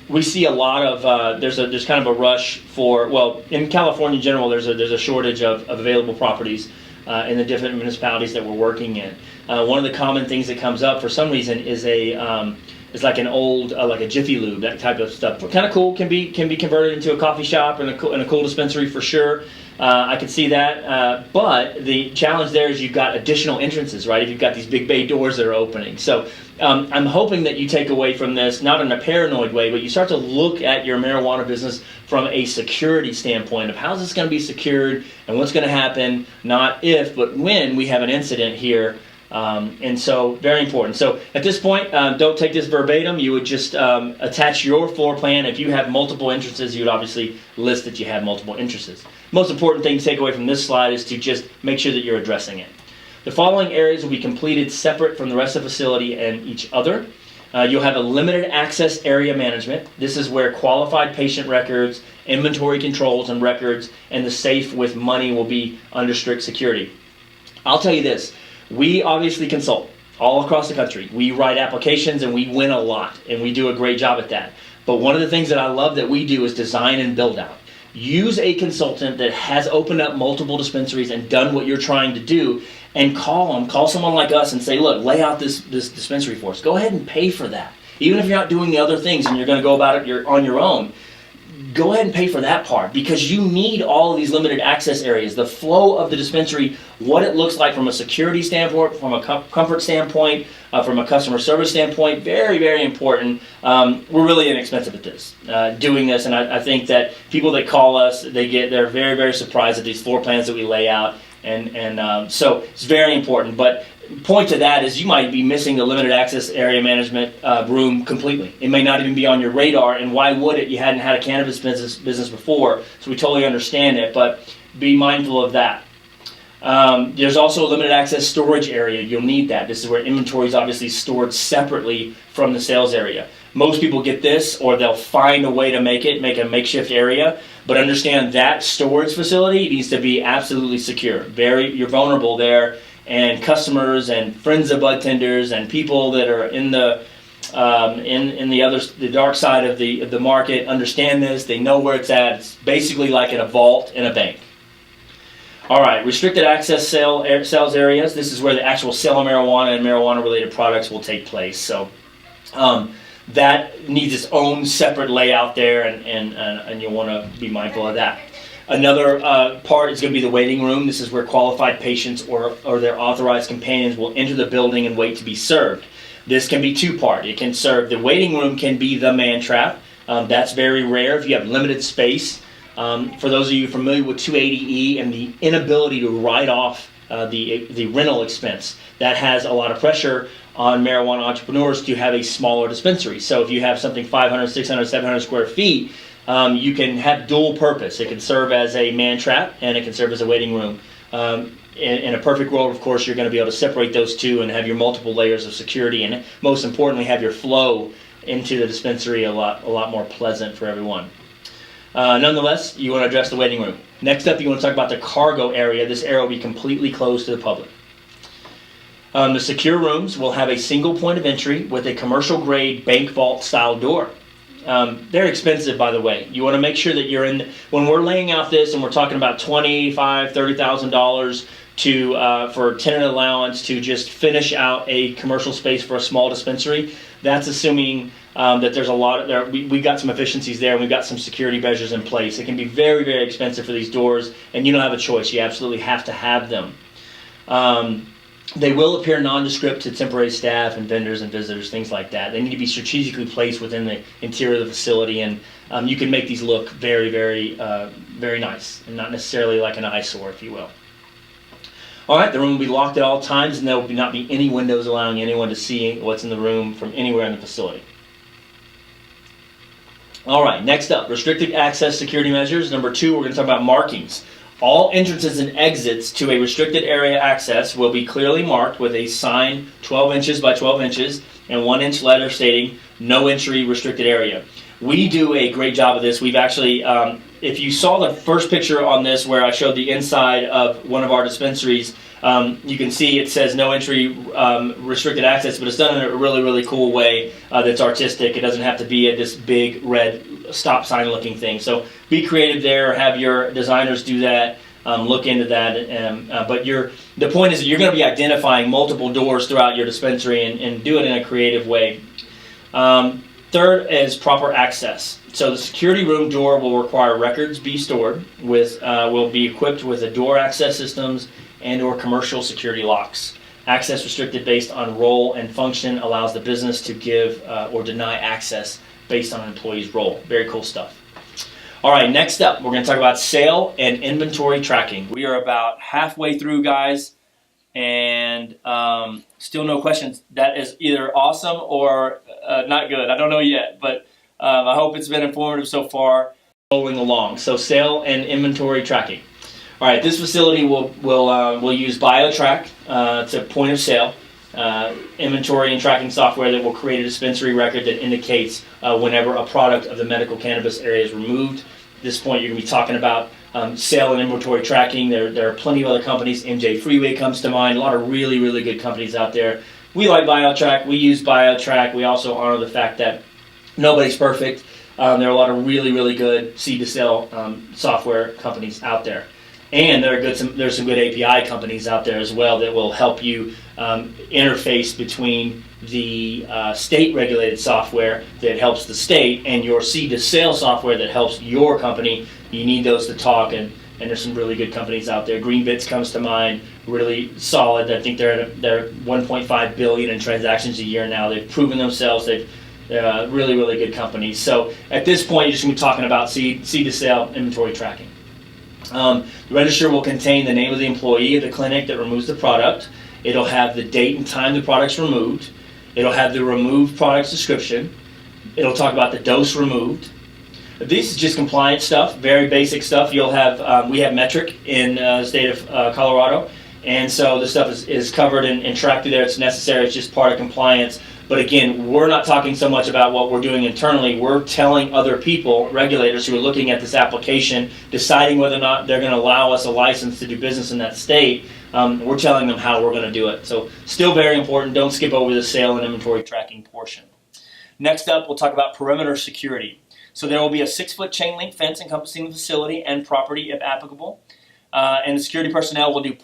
We see a lot of there's kind of a rush for, well, in California in general, there's a shortage of available properties in the different municipalities that we're working in. One of the common things that comes up for some reason is it's like an old like a Jiffy Lube, that type of stuff. Kind of cool, can be converted into a coffee shop and a cool dispensary for sure. I can see that, but the challenge there is you've got additional entrances, right? If you've got these big bay doors that are opening. So I'm hoping that you take away from this, not in a paranoid way, but you start to look at your marijuana business from a security standpoint of how's this going to be secured and what's going to happen, not if, but when we have an incident here. And so very important. So at this point, don't take this verbatim. You would just attach your floor plan. If you have multiple entrances, you would obviously list that you have multiple entrances. Most important thing to take away from this slide is to just make sure that you're addressing it. The following areas will be completed separate from the rest of the facility and each other. You'll have a limited access area management. This is where qualified patient records, inventory controls and records, and the safe with money will be under strict security. I'll tell you this. We obviously consult all across the country. We write applications and we win a lot, and we do a great job at that. But one of the things that I love that we do is design and build out. Use a consultant that has opened up multiple dispensaries and done what you're trying to do, and call someone like us and say, look, lay out this dispensary for us. Go ahead and pay for that. Even if you're not doing the other things and you're going to go about it on your own, go ahead and pay for that part, because you need all of these limited access areas, the flow of the dispensary, what it looks like from a security standpoint, from a comfort standpoint, from a customer service standpoint. Very, very important. We're really inexpensive at this, doing this, and I think that people that call us, they're very, very surprised at these floor plans that we lay out, and so it's very important. But point to that is you might be missing the limited access area management room completely. It may not even be on your radar, and why would it? You hadn't had a cannabis business before, so we totally understand it, but be mindful of that. There's also a limited access storage area. You'll need that. This is where inventory is obviously stored separately from the sales area. Most people get this, or they'll find a way to make a makeshift area, but understand that storage facility needs to be absolutely secure. You're vulnerable there. And customers and friends of bud tenders and people that are in the in the dark side of the market understand this. They know where it's at. It's basically like in a vault in a bank. All right, restricted access sales areas. This is where the actual sale of marijuana and marijuana-related products will take place. So that needs its own separate layout there, and you'll want to be mindful of that. Another part is going to be the waiting room. This is where qualified patients or their authorized companions will enter the building and wait to be served. This can be two-part. It can serve, the waiting room can be the man trap. That's very rare if you have limited space. For those of you familiar with 280E and the inability to write off the rental expense, that has a lot of pressure on marijuana entrepreneurs to have a smaller dispensary. So if you have something 500, 600, 700 square feet, you can have dual purpose. It can serve as a man trap and it can serve as a waiting room. In a perfect world, of course, you're going to be able to separate those two and have your multiple layers of security, and most importantly, have your flow into the dispensary a lot more pleasant for everyone. Nonetheless, you want to address the waiting room. Next up, you want to talk about the cargo area. This area will be completely closed to the public. The secure rooms will have a single point of entry with a commercial-grade bank vault style door. They're expensive, by the way. You want to make sure that you're in. When we're laying out this, and we're talking about $25,000, $30,000 for tenant allowance to just finish out a commercial space for a small dispensary, that's assuming that there's a lot of there. We got some efficiencies there, and we've got some security measures in place. It can be very, very expensive for these doors, and you don't have a choice. You absolutely have to have them. They will appear nondescript to temporary staff and vendors and visitors, things like that. They need to be strategically placed within the interior of the facility, and you can make these look very, very, very nice, and not necessarily like an eyesore, if you will. All right, the room will be locked at all times, and there will not be any windows allowing anyone to see what's in the room from anywhere in the facility. All right, next up, restricted access security measures. Number 2, we're going to talk about markings. All entrances and exits to a restricted area access will be clearly marked with a sign 12 inches by 12 inches and 1-inch letter stating no entry restricted area. We do a great job of this. We've actually, if you saw the first picture on this where I showed the inside of one of our dispensaries, you can see it says no entry restricted access, but it's done in a really, really cool way that's artistic. It doesn't have to be this big red stop sign looking thing. So be creative there, have your designers do that, look into that. But the point is that you're going to be identifying multiple doors throughout your dispensary and do it in a creative way. Third is proper access. So the security room door will require records be stored will be equipped with a door access systems and or commercial security locks. Access restricted based on role and function allows the business to give or deny access based on an employee's role. Very cool stuff. All right, next up, we're going to talk about sale and inventory tracking. We are about halfway through, guys, and still no questions. That is either awesome or not good. I don't know yet, but I hope it's been informative so far. Rolling along. So sale and inventory tracking. All right, this facility will use BioTrack to point of sale inventory and tracking software that will create a dispensary record that indicates whenever a product of the medical cannabis area is removed. At this point, you're going to be talking about sale and inventory tracking. There are plenty of other companies. MJ Freeway comes to mind. A lot of really, really good companies out there. We like BioTrack. We use BioTrack. We also honor the fact that nobody's perfect. There are a lot of really, really good seed-to-sale software companies out there. And there's some good API companies out there as well that will help you interface between the state-regulated software that helps the state and your seed-to-sale software that helps your company. You need those to talk, and there's some really good companies out there. Greenbits comes to mind, really solid. I think they're 1.5 billion in transactions a year now. They've proven themselves. They're really, really good companies. So at this point, you're just going to be talking about seed-to-sale inventory tracking. The register will contain the name of the employee of the clinic that removes the product. It'll have the date and time the product's removed. It'll have the removed product's description. It'll talk about the dose removed. This is just compliance stuff, very basic stuff. You'll have we have metric in the state of Colorado, and so this stuff is covered and tracked through there. It's necessary. It's just part of compliance. But again, we're not talking so much about what we're doing internally. We're telling other people, regulators who are looking at this application, deciding whether or not they're going to allow us a license to do business in that state. We're telling them how we're going to do it. So still very important. Don't skip over the sale and inventory tracking portion. Next up, we'll talk about perimeter security. So there will be a 6-foot chain link fence encompassing the facility and property if applicable. And the security personnel will do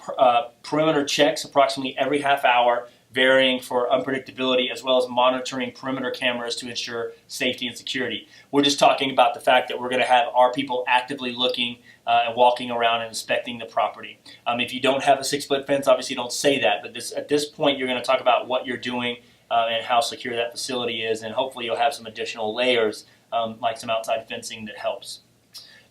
perimeter checks approximately every half hour, varying for unpredictability, as well as monitoring perimeter cameras to ensure safety and security. We're just talking about the fact that we're going to have our people actively looking and walking around and inspecting the property. If you don't have a 6-foot fence, obviously don't say that, but at this point you're going to talk about what you're doing and how secure that facility is, and hopefully you'll have some additional layers like some outside fencing that helps.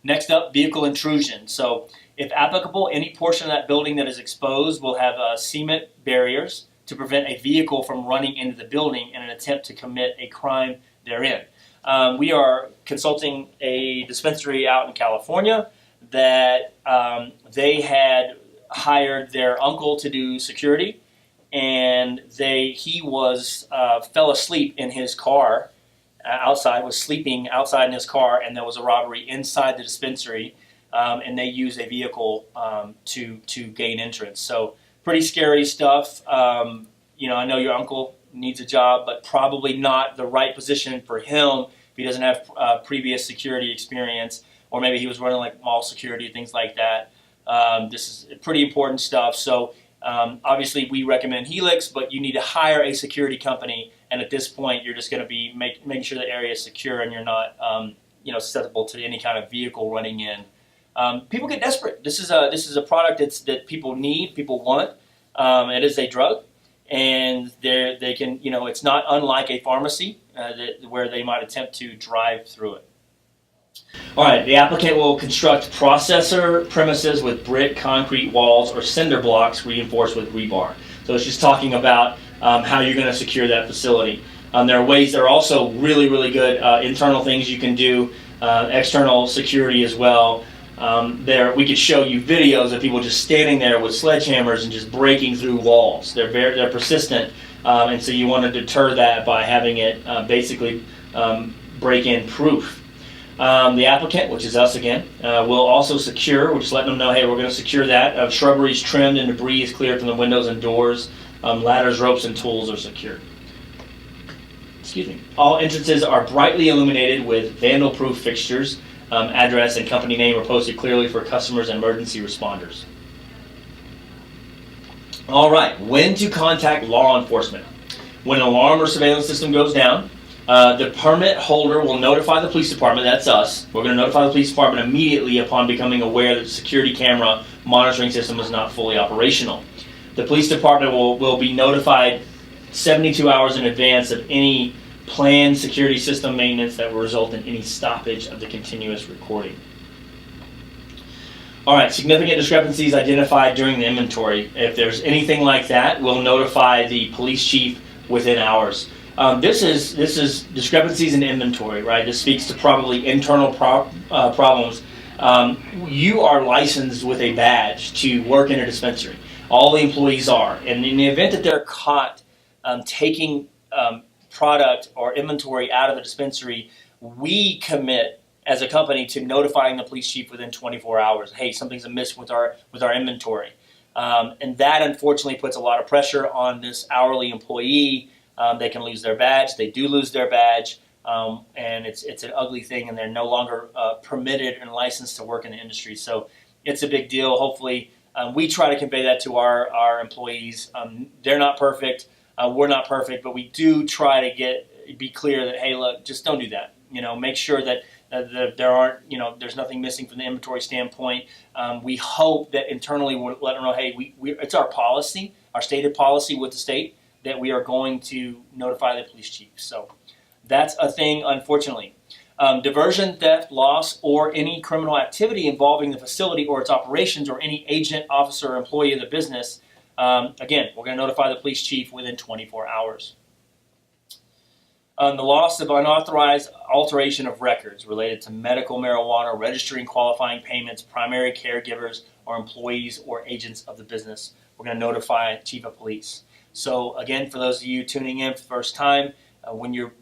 Next up, vehicle intrusion. So if applicable, any portion of that building that is exposed will have cement barriers to prevent a vehicle from running into the building in an attempt to commit a crime therein. We are consulting a dispensary out in California that they had hired their uncle to do security, and he fell asleep in his car outside, was sleeping outside in his car, and there was a robbery inside the dispensary, and they used a vehicle to gain entrance. So pretty scary stuff. I know your uncle needs a job, but probably not the right position for him if he doesn't have previous security experience, or maybe he was running like mall security, things like that. This is pretty important stuff. So obviously we recommend Helix, but you need to hire a security company, and at this point you're just going to be making sure the area is secure and you're not susceptible to any kind of vehicle running in. People get desperate. This is a product that people need, people want. It is a drug, and they can, it's not unlike a pharmacy where they might attempt to drive through it. All right, the applicant will construct processor premises with brick, concrete walls, or cinder blocks reinforced with rebar. So it's just talking about how you're going to secure that facility. There are also really, really good internal things you can do, external security as well. We could show you videos of people just standing there with sledgehammers and just breaking through walls. They're persistent, and so you want to deter that by having it basically break-in proof. The applicant, which is us again, will also secure. We're just letting them know, hey, we're going to secure that. Shrubbery is trimmed and debris is cleared from the windows and doors. Ladders, ropes, and tools are secured. Excuse me. All entrances are brightly illuminated with vandal-proof fixtures. Address and company name are posted clearly for customers and emergency responders. All right, when to contact law enforcement. When an alarm or surveillance system goes down, the permit holder will notify the police department, that's us. We're going to notify the police department immediately upon becoming aware that the security camera monitoring system is not fully operational. The police department will be notified 72 hours in advance of any planned security system maintenance that will result in any stoppage of the continuous recording. All right, significant discrepancies identified during the inventory. If there's anything like that, we'll notify the police chief within hours. This is discrepancies in inventory, right? This speaks to probably internal problems. You are licensed with a badge to work in a dispensary. All the employees are. And in the event that they're caught taking product or inventory out of the dispensary, we commit as a company to notifying the police chief within 24 hours. Hey, something's amiss with our inventory. And that unfortunately puts a lot of pressure on this hourly employee. They can lose their badge. They do lose their badge, and it's an ugly thing, and they're no longer permitted and licensed to work in the industry. So it's a big deal. Hopefully, we try to convey that to our employees. They're not perfect. We're not perfect, but we do try to be clear that, hey, look, just don't do that. Make sure that there's nothing missing from the inventory standpoint. We hope that internally we'll let them know, hey, it's our policy, our stated policy with the state, that we are going to notify the police chief. So that's a thing, unfortunately. Diversion, theft, loss, or any criminal activity involving the facility or its operations or any agent, officer, or employee of the business. Again, we're going to notify the police chief within 24 hours. The loss of unauthorized alteration of records related to medical marijuana, registering qualifying payments, primary caregivers, or employees or agents of the business. We're going to notify chief of police. So again, for those of you tuning in for the first time, when you're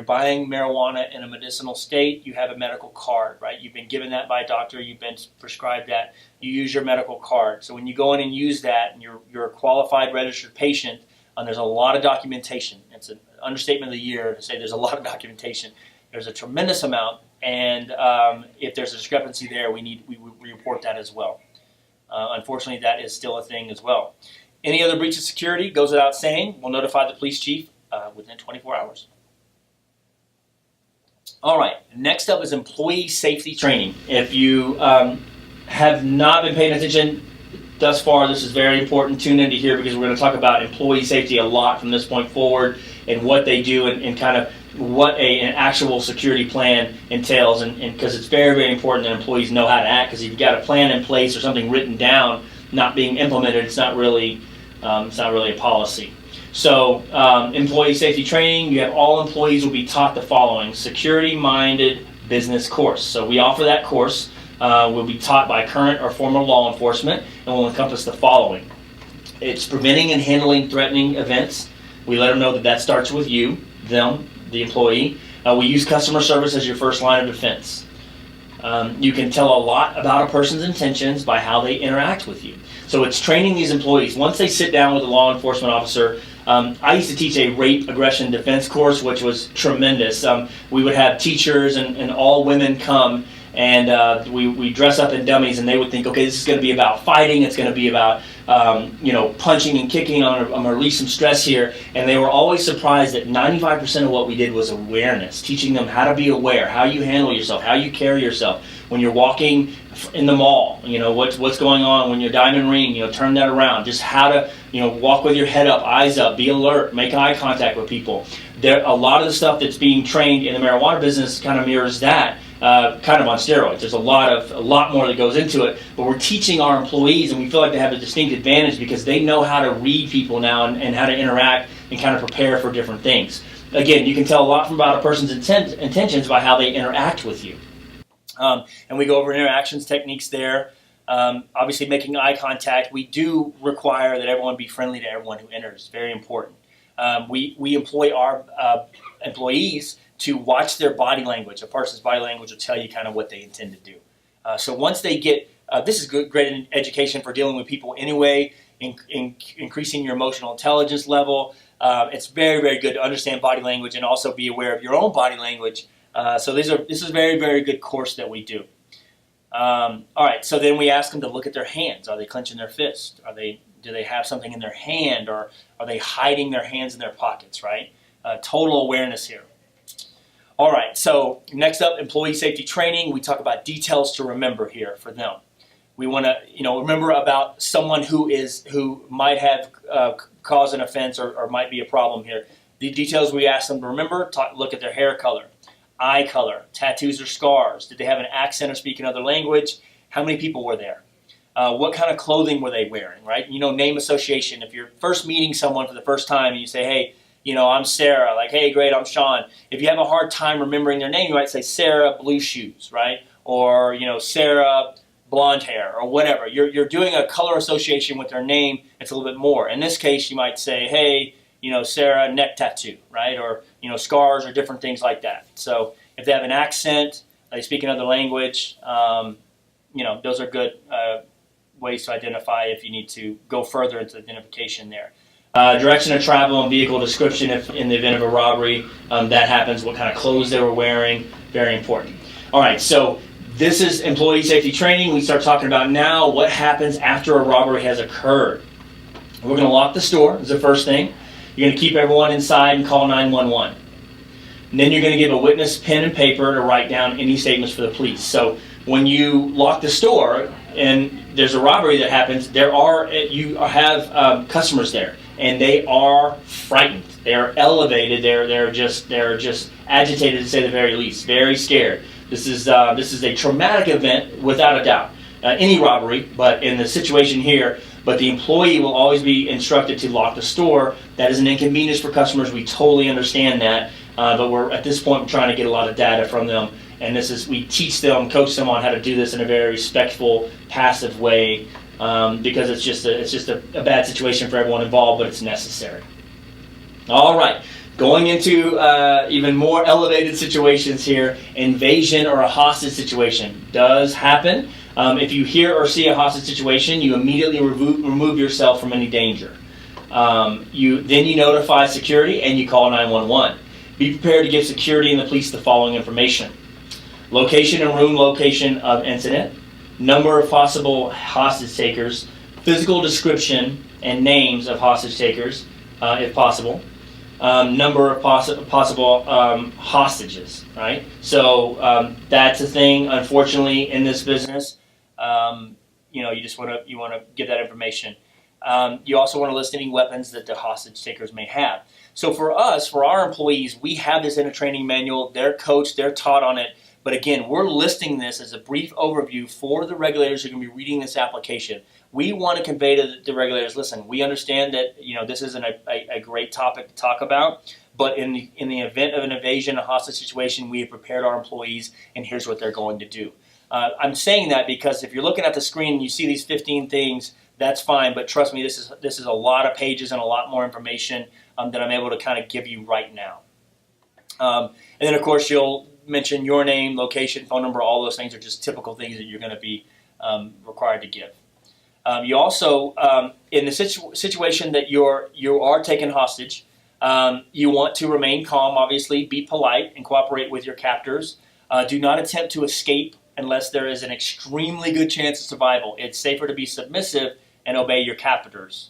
buying marijuana in a medicinal state, you have a medical card, right? You've been given that by a doctor, you've been prescribed that, you use your medical card. So when you go in and use that, and you're a qualified registered patient, there's a lot of documentation. It's understatement of the year to say there's a lot of documentation. There's a tremendous amount, and if there's a discrepancy there, we report that as well. Unfortunately, that is still a thing as well. Any other breach of security, goes without saying, we'll notify the police chief within 24 hours. All right, next up is employee safety training. If you have not been paying attention thus far, this is very important. Tune into here because we're going to talk about employee safety a lot from this point forward and what they do and kind of what an actual security plan entails, and because it's very, very important that employees know how to act, because if you've got a plan in place or something written down not being implemented, it's not really a policy. So employee safety training, you have all employees will be taught the following: security-minded business course. So we offer that course, will be taught by current or former law enforcement, and will encompass the following. It's preventing and handling threatening events. We let them know that that starts with you, them, the employee. We use customer service as your first line of defense. You can tell a lot about a person's intentions by how they interact with you. So it's training these employees. Once they sit down with a law enforcement officer, I used to teach a rape aggression defense course, which was tremendous. We would have teachers and all women come, and we dress up in dummies, and they would think, okay, this is going to be about fighting. It's going to be about punching and kicking. I'm going to release some stress here. And they were always surprised that 95% of what we did was awareness, teaching them how to be aware, how you handle yourself, how you carry yourself when you're walking in the mall. What's going on when you're diamond ring. Turn that around. Just how to walk with your head up, eyes up, be alert, make eye contact with people. A lot of the stuff that's being trained in the marijuana business kind of mirrors that. Kind of on steroids. There's a lot more that goes into it, but we're teaching our employees, and we feel like they have a distinct advantage because they know how to read people now and how to interact and kind of prepare for different things. Again, you can tell a lot about a person's intentions by how they interact with you. And we go over interactions techniques there. Obviously, making eye contact. We do require that everyone be friendly to everyone who enters. Very important. We employ our employees to watch their body language. A person's body language will tell you kind of what they intend to do. So once they get, this is great education for dealing with people anyway, increasing your emotional intelligence level. It's very, very good to understand body language and also be aware of your own body language. So this is a very, very good course that we do. All right, so then we ask them to look at their hands. Are they clenching their fist? Do they have something in their hand, or are they hiding their hands in their pockets, right? Total awareness here. All right, so next up, employee safety training. We talk about details to remember here for them. We want to, remember about someone who might have caused an offense or might be a problem here. The details we ask them to remember: look at their hair color, eye color, tattoos or scars. Did they have an accent or speak another language? How many people were there? What kind of clothing were they wearing, right? Name association. If you're first meeting someone for the first time and you say, hey, I'm Sarah, like, hey, great, I'm Sean. If you have a hard time remembering their name, you might say Sarah, blue shoes, right? Or, Sarah, blonde hair, or whatever. You're doing a color association with their name. It's a little bit more. In this case, you might say, hey, Sarah, neck tattoo, right? Or, scars or different things like that. So if they have an accent, they speak another language, those are good ways to identify if you need to go further into the identification there. Direction of travel and vehicle description if in the event of a robbery that happens, what kind of clothes they were wearing, very important. All right, so this is employee safety training. We start talking about now what happens after a robbery has occurred. We're going to lock the store is the first thing. You're going to keep everyone inside and call 911. And then you're going to give a witness pen and paper to write down any statements for the police. So when you lock the store and there's a robbery that happens, you have customers there, and they are frightened. They are elevated. They're just agitated, to say the very least. Very scared. This is a traumatic event without a doubt. Any robbery, but in the situation here. But the employee will always be instructed to lock the store. That is an inconvenience for customers. We totally understand that. But we're at this point trying to get a lot of data from them. And we teach them, coach them on how to do this in a very respectful, passive way, because it's just a bad situation for everyone involved, but it's necessary. All right, going into even more elevated situations here. Invasion or a hostage situation does happen. If you hear or see a hostage situation, you immediately remove yourself from any danger. You notify security and you call 911. Be prepared to give security and the police the following information: location and room location of incident, number of possible hostage takers, physical description and names of hostage takers, if possible, number of possible hostages. Right. So that's a thing. Unfortunately, in this business, you want to give that information. You also want to list any weapons that the hostage takers may have. So for us, for our employees, we have this in a training manual. They're coached, they're taught on it. But again, we're listing this as a brief overview for the regulators who are going to be reading this application. We want to convey to the regulators, listen, we understand that this isn't a great topic to talk about, but in the event of an invasion, a hostage situation, we have prepared our employees, and here's what they're going to do. I'm saying that because if you're looking at the screen and you see these 15 things, that's fine, but trust me, this is a lot of pages and a lot more information that I'm able to kind of give you right now. And then, of course, you'll mention your name, location, phone number. All those things are just typical things that you're going to be required to give. You also, in the situation that you are taken hostage, you want to remain calm, obviously, be polite, and cooperate with your captors. Do not attempt to escape unless there is an extremely good chance of survival. It's safer to be submissive and obey your captors.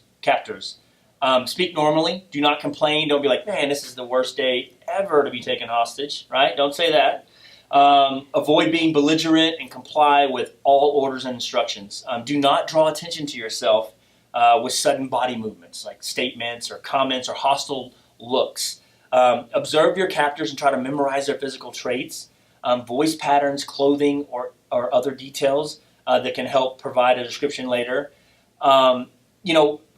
Speak normally. Do not complain. Don't be like, man, this is the worst day ever to be taken hostage, right? Don't say that. Avoid being belligerent and comply with all orders and instructions. Do not draw attention to yourself with sudden body movements like statements or comments or hostile looks. Observe your captors and try to memorize their physical traits, voice patterns, clothing, or other details that can help provide a description later.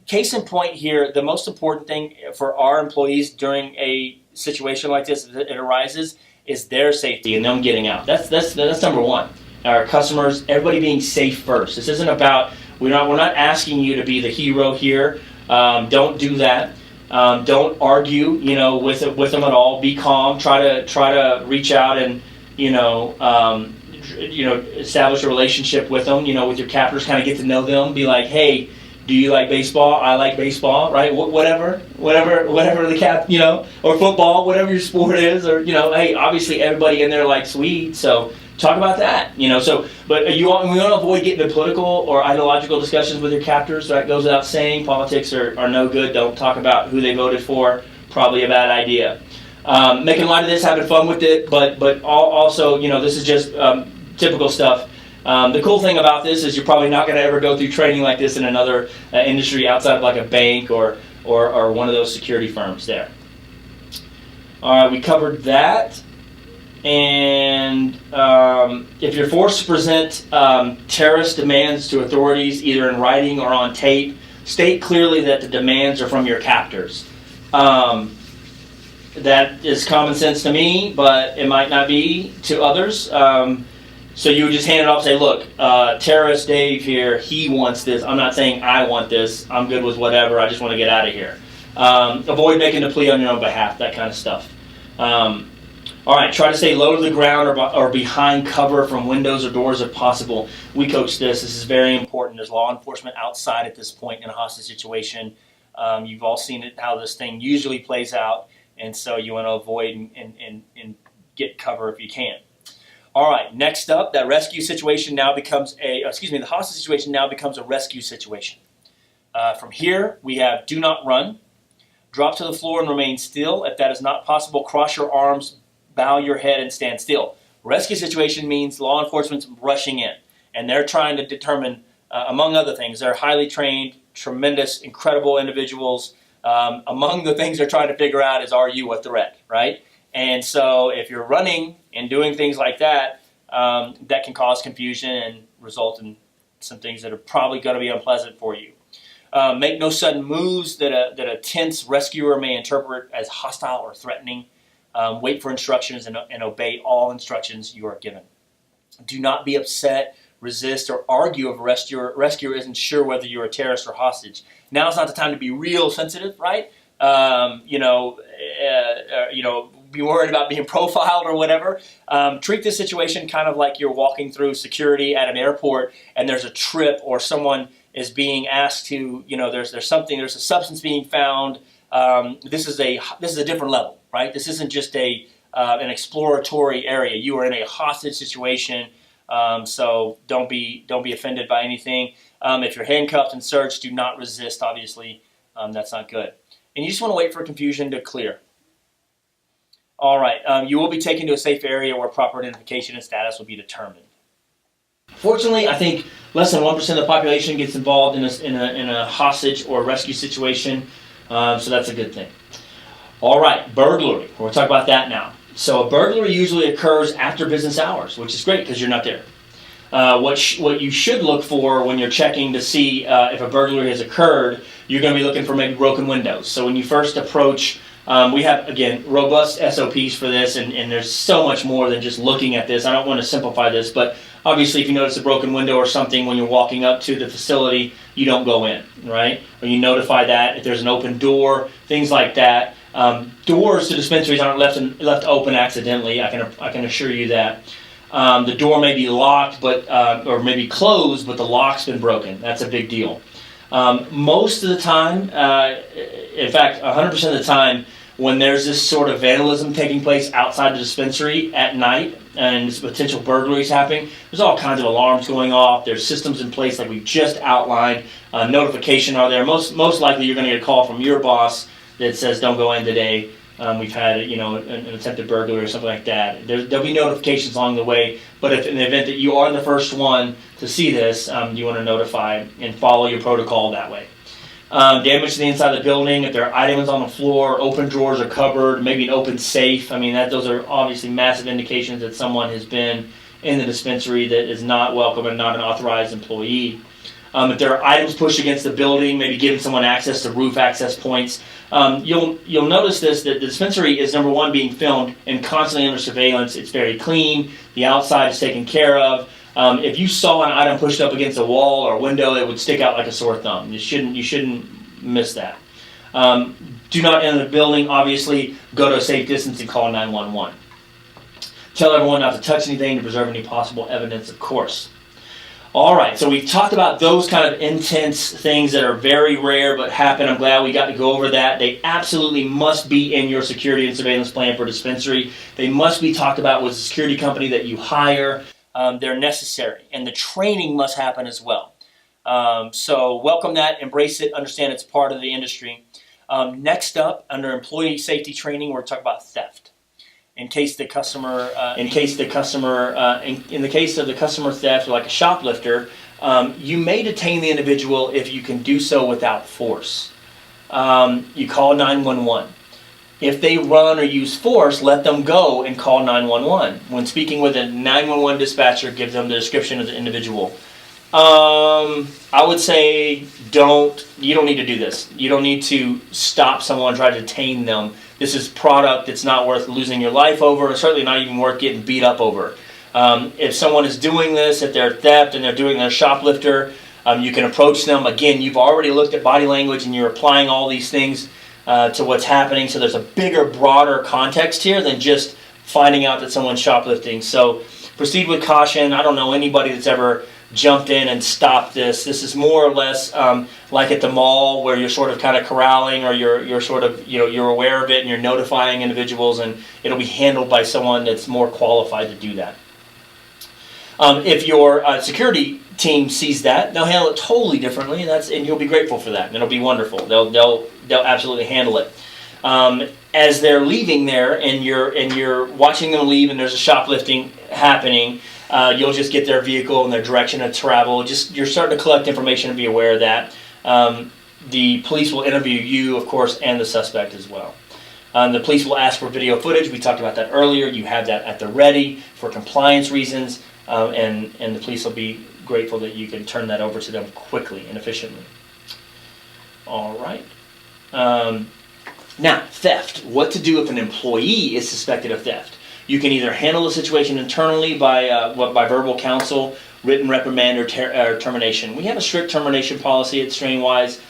Case in point here, the most important thing for our employees during a situation like this that it arises is their safety and them getting out. That's number one. Our customers, everybody being safe first. This isn't about, we're not asking you to be the hero here. Don't do that. Don't argue, with them at all. Be calm. Try to reach out and establish a relationship with them. With your captors, kind of get to know them. Be like, hey, do you like baseball? I like baseball, right? Whatever the cap, or football, whatever your sport is, or hey, obviously everybody in there likes weed, so talk about that, But we want to avoid getting into political or ideological discussions with your captors. That goes without saying. Politics are no good. Don't talk about who they voted for. Probably a bad idea. Making light of this, having fun with it, but also, this is just typical stuff. The cool thing about this is you're probably not going to ever go through training like this in another industry outside of like a bank or one of those security firms there. All right, we covered that. And if you're forced to present terrorist demands to authorities, either in writing or on tape, state clearly that the demands are from your captors. That is common sense to me, but it might not be to others. So you would just hand it off and say, look, terrorist Dave here, he wants this. I'm not saying I want this. I'm good with whatever. I just want to get out of here. Avoid making a plea on your own behalf, that kind of stuff. All right, try to stay low to the ground or behind cover from windows or doors if possible. We coach this. This is very important. There's law enforcement outside at this point in a hostage situation. You've all seen it, how this thing usually plays out, and so you want to avoid and get cover if you can. All right, next up, that rescue situation now becomes the hostage situation now becomes a rescue situation. From here, we have do not run, drop to the floor and remain still. If that is not possible, cross your arms, bow your head, and stand still. Rescue situation means law enforcement's rushing in, and they're trying to determine, among other things, they're highly trained, tremendous, incredible individuals. Among the things they're trying to figure out is, are you a threat, right? And so if you're running and doing things like that, that can cause confusion and result in some things that are probably going to be unpleasant for you. Make no sudden moves that a tense rescuer may interpret as hostile or threatening. Wait for instructions and obey all instructions you are given. Do not be upset, resist, or argue if a rescuer isn't sure whether you're a terrorist or hostage. Now is not the time to be real sensitive, right? Be worried about being profiled or whatever. Treat this situation kind of like you're walking through security at an airport and there's a trip or someone is being asked to, there's a substance being found. This is a different level, right? This isn't just an exploratory area. You are in a hostage situation, so don't be offended by anything. If you're handcuffed and searched, do not resist. Obviously, that's not good. And you just want to wait for confusion to clear. All right, you will be taken to a safe area where proper identification and status will be determined. Fortunately, I think less than 1% of the population gets involved in a hostage or rescue situation, so that's a good thing. All right, burglary. We'll talk about that now. So a burglary usually occurs after business hours, which is great because you're not there. What you should look for when you're checking to see if a burglary has occurred, you're going to be looking for maybe broken windows. So when you first approach, we have, again, robust SOPs for this, and there's so much more than just looking at this. I don't want to simplify this, but obviously if you notice a broken window or something when you're walking up to the facility, you don't go in, right? Or you notify that. If there's an open door, things like that. Doors to dispensaries aren't left open accidentally. I can assure you that. The door may be locked, or maybe closed, but the lock's been broken. That's a big deal. Most of the time, in fact, 100% of the time, when there's this sort of vandalism taking place outside the dispensary at night and potential burglaries happening, there's all kinds of alarms going off. There's systems in place like we've just outlined. Notification are there. Most likely you're going to get a call from your boss that says don't go in today. We've had an attempted burglary or something like that. There'll be notifications along the way, but if in the event that you are the first one to see this, you want to notify and follow your protocol that way. Damage to the inside of the building, if there are items on the floor, open drawers or cupboard, maybe an open safe. I mean, those are obviously massive indications that someone has been in the dispensary that is not welcome and not an authorized employee. If there are items pushed against the building, maybe giving someone access to roof access points, you'll notice that the dispensary is, number one, being filmed and constantly under surveillance. It's very clean. The outside is taken care of. If you saw an item pushed up against a wall or a window, it would stick out like a sore thumb. You shouldn't miss that. Do not enter the building. Obviously, go to a safe distance and call 911. Tell everyone not to touch anything to preserve any possible evidence, of course. All right, so we've talked about those kind of intense things that are very rare but happen. I'm glad we got to go over that. They absolutely must be in your security and surveillance plan for dispensary. They must be talked about with the security company that you hire. They're necessary, and the training must happen as well. So welcome that, embrace it, understand it's part of the industry. Next up, under employee safety training, we're talking about theft. In the case of the customer theft, like a shoplifter, you may detain the individual if you can do so without force. You call 911. If they run or use force, let them go and call 911. When speaking with a 911 dispatcher, give them the description of the individual. I would say you don't need to do this. You don't need to stop someone, try to detain them. This is product that's not worth losing your life over, and certainly not even worth getting beat up over. If someone is doing this, if they're theft and they're shoplifter, you can approach them. Again, you've already looked at body language and you're applying all these things to what's happening. So there's a bigger, broader context here than just finding out that someone's shoplifting. So proceed with caution. I don't know anybody that's ever jumped in and stopped this. This is more or less like at the mall where you're sort of kind of corralling, or you're sort of, you're aware of it and you're notifying individuals, and it'll be handled by someone that's more qualified to do that. If your security team sees that, they'll handle it totally differently, and you'll be grateful for that, and it'll be wonderful. They'll absolutely handle it. As they're leaving there, and you're watching them leave, and there's a shoplifting happening, you'll just get their vehicle and their direction of travel. You're starting to collect information and be aware of that. The police will interview you, of course, and the suspect as well. The police will ask for video footage. We talked about that earlier. You have that at the ready for compliance reasons, and the police will be grateful that you can turn that over to them quickly and efficiently. All right. Now, theft. What to do if an employee is suspected of theft? You can either handle the situation internally by verbal counsel, written reprimand, or termination. We have a strict termination policy at STRAINWISE.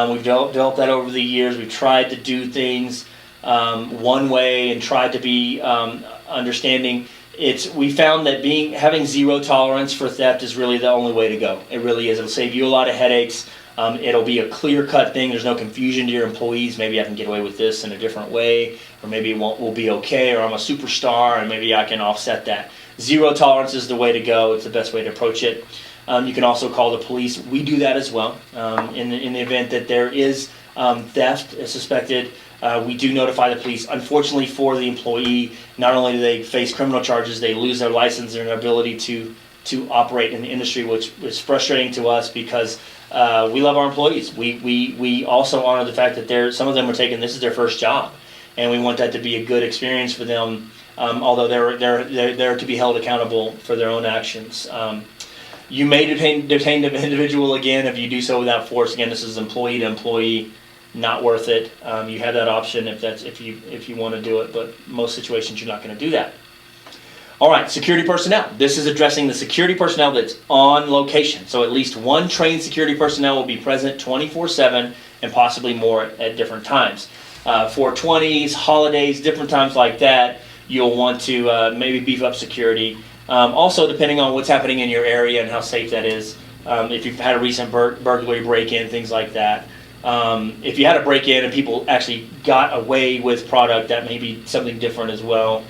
We've developed that over the years. We've tried to do things one way and tried to be understanding. we found that having zero tolerance for theft is really the only way to go. It really is. It'll save you a lot of headaches. It'll be a clear-cut thing. There's no confusion to your employees. Maybe I can get away with this in a different way, or maybe it will be okay, or I'm a superstar, and maybe I can offset that. Zero tolerance is the way to go. It's the best way to approach it. You can also call the police. We do that as well. In the event that there is theft suspected, we do notify the police. Unfortunately for the employee, not only do they face criminal charges, they lose their license and their ability to operate in the industry, which is frustrating to us because we love our employees. We also honor the fact that some of them are taking this as their first job, and we want that to be a good experience for them. Although they're to be held accountable for their own actions. You may detain the individual again if you do so without force. Again, this is employee to employee, not worth it. You have that option if you want to do it, but most situations you're not going to do that. All right, security personnel. This is addressing the security personnel that's on location. So at least one trained security personnel will be present 24/7 and possibly more at different times. 420s, holidays, different times like that, you'll want to maybe beef up security. Also, depending on what's happening in your area and how safe that is. If you've had a recent burglary break-in, things like that. If you had a break-in and people actually got away with product, that may be something different as well.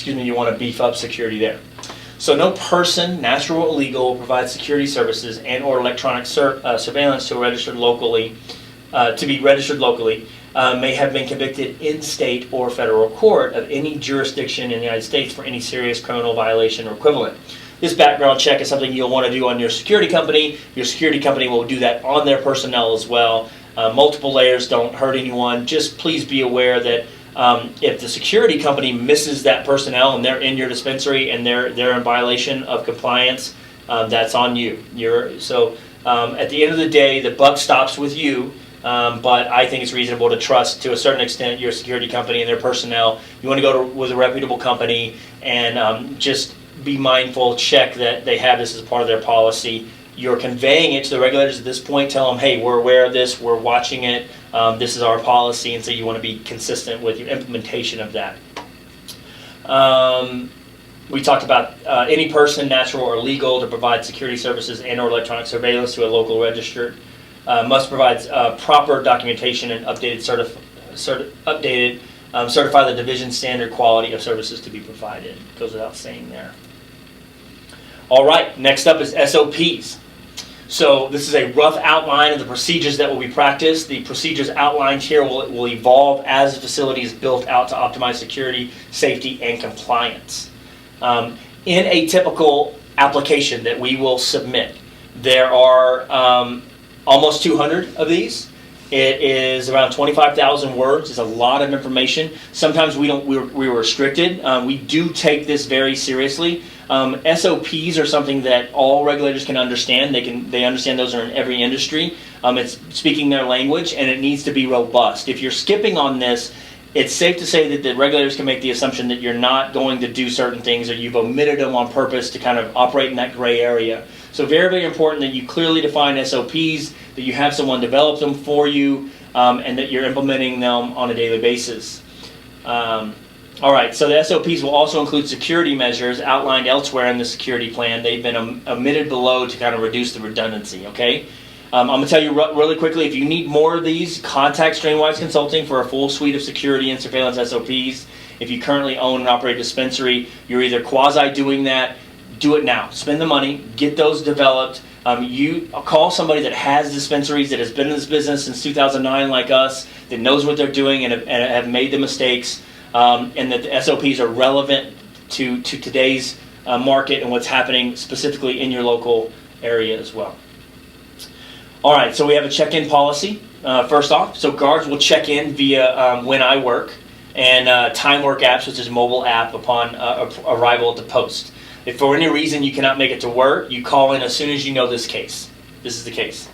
You want to beef up security there. So no person, natural or illegal, will provide security services and or electronic surveillance to be registered locally, may have been convicted in state or federal court of any jurisdiction in the United States for any serious criminal violation or equivalent. This background check is something you'll want to do on your security company. Your security company will do that on their personnel as well. Multiple layers don't hurt anyone. Just please be aware that if the security company misses that personnel and they're in your dispensary and they're in violation of compliance, that's on you. At the end of the day, the buck stops with you. But I think it's reasonable to trust, to a certain extent, your security company and their personnel. You want to go with a reputable company and just be mindful, check that they have this as part of their policy. You're conveying it to the regulators at this point. Tell them, hey, we're aware of this, we're watching it, this is our policy, and so you want to be consistent with your implementation of that. We talked about any person, natural or legal, to provide security services and or electronic surveillance to a local registered must provide proper documentation and certify the division standard quality of services to be provided. Goes without saying there. All right, next up is SOPs. So this is a rough outline of the procedures that will be practiced. The procedures outlined here will evolve as the facility is built out to optimize security, safety, and compliance. In a typical application that we will submit, there are almost 200 of these. It is around 25,000 words. It's a lot of information. Sometimes we're restricted. We do take this very seriously. SOPs are something that all regulators can understand. They understand those are in every industry. It's speaking their language, and it needs to be robust. If you're skipping on this, it's safe to say that the regulators can make the assumption that you're not going to do certain things, or you've omitted them on purpose to kind of operate in that gray area. So very, very important that you clearly define SOPs, that you have someone develop them for you, and that you're implementing them on a daily basis. All right, so the SOPs will also include security measures outlined elsewhere in the security plan. They've been omitted below to kind of reduce the redundancy, okay? I'm going to tell you really quickly, if you need more of these, contact STRAINWISE Consulting for a full suite of security and surveillance SOPs. If you currently own and operate a dispensary, you're either quasi-doing that, do it now. Spend the money, get those developed. You call somebody that has dispensaries, that has been in this business since 2009 like us, that knows what they're doing and have made the mistakes, and that the SOPs are relevant to today's market and what's happening specifically in your local area as well. All right, so we have a check-in policy. First off, so guards will check in via When I Work and Time Work apps, which is a mobile app upon arrival at the post. If for any reason you cannot make it to work, you call in as soon as you know this case. This is the case.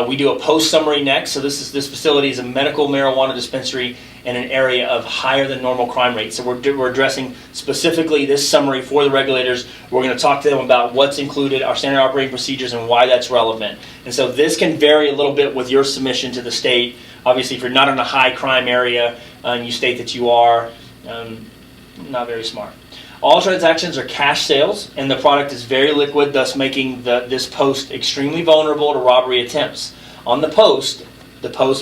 We do a post summary next. So this facility is a medical marijuana dispensary in an area of higher than normal crime rates. So we're addressing specifically this summary for the regulators. We're going to talk to them about what's included, our standard operating procedures, and why that's relevant. And so this can vary a little bit with your submission to the state. Obviously, if you're not in a high crime area and you state that you are, not very smart. All transactions are cash sales, and the product is very liquid, thus making this post extremely vulnerable to robbery attempts. On the post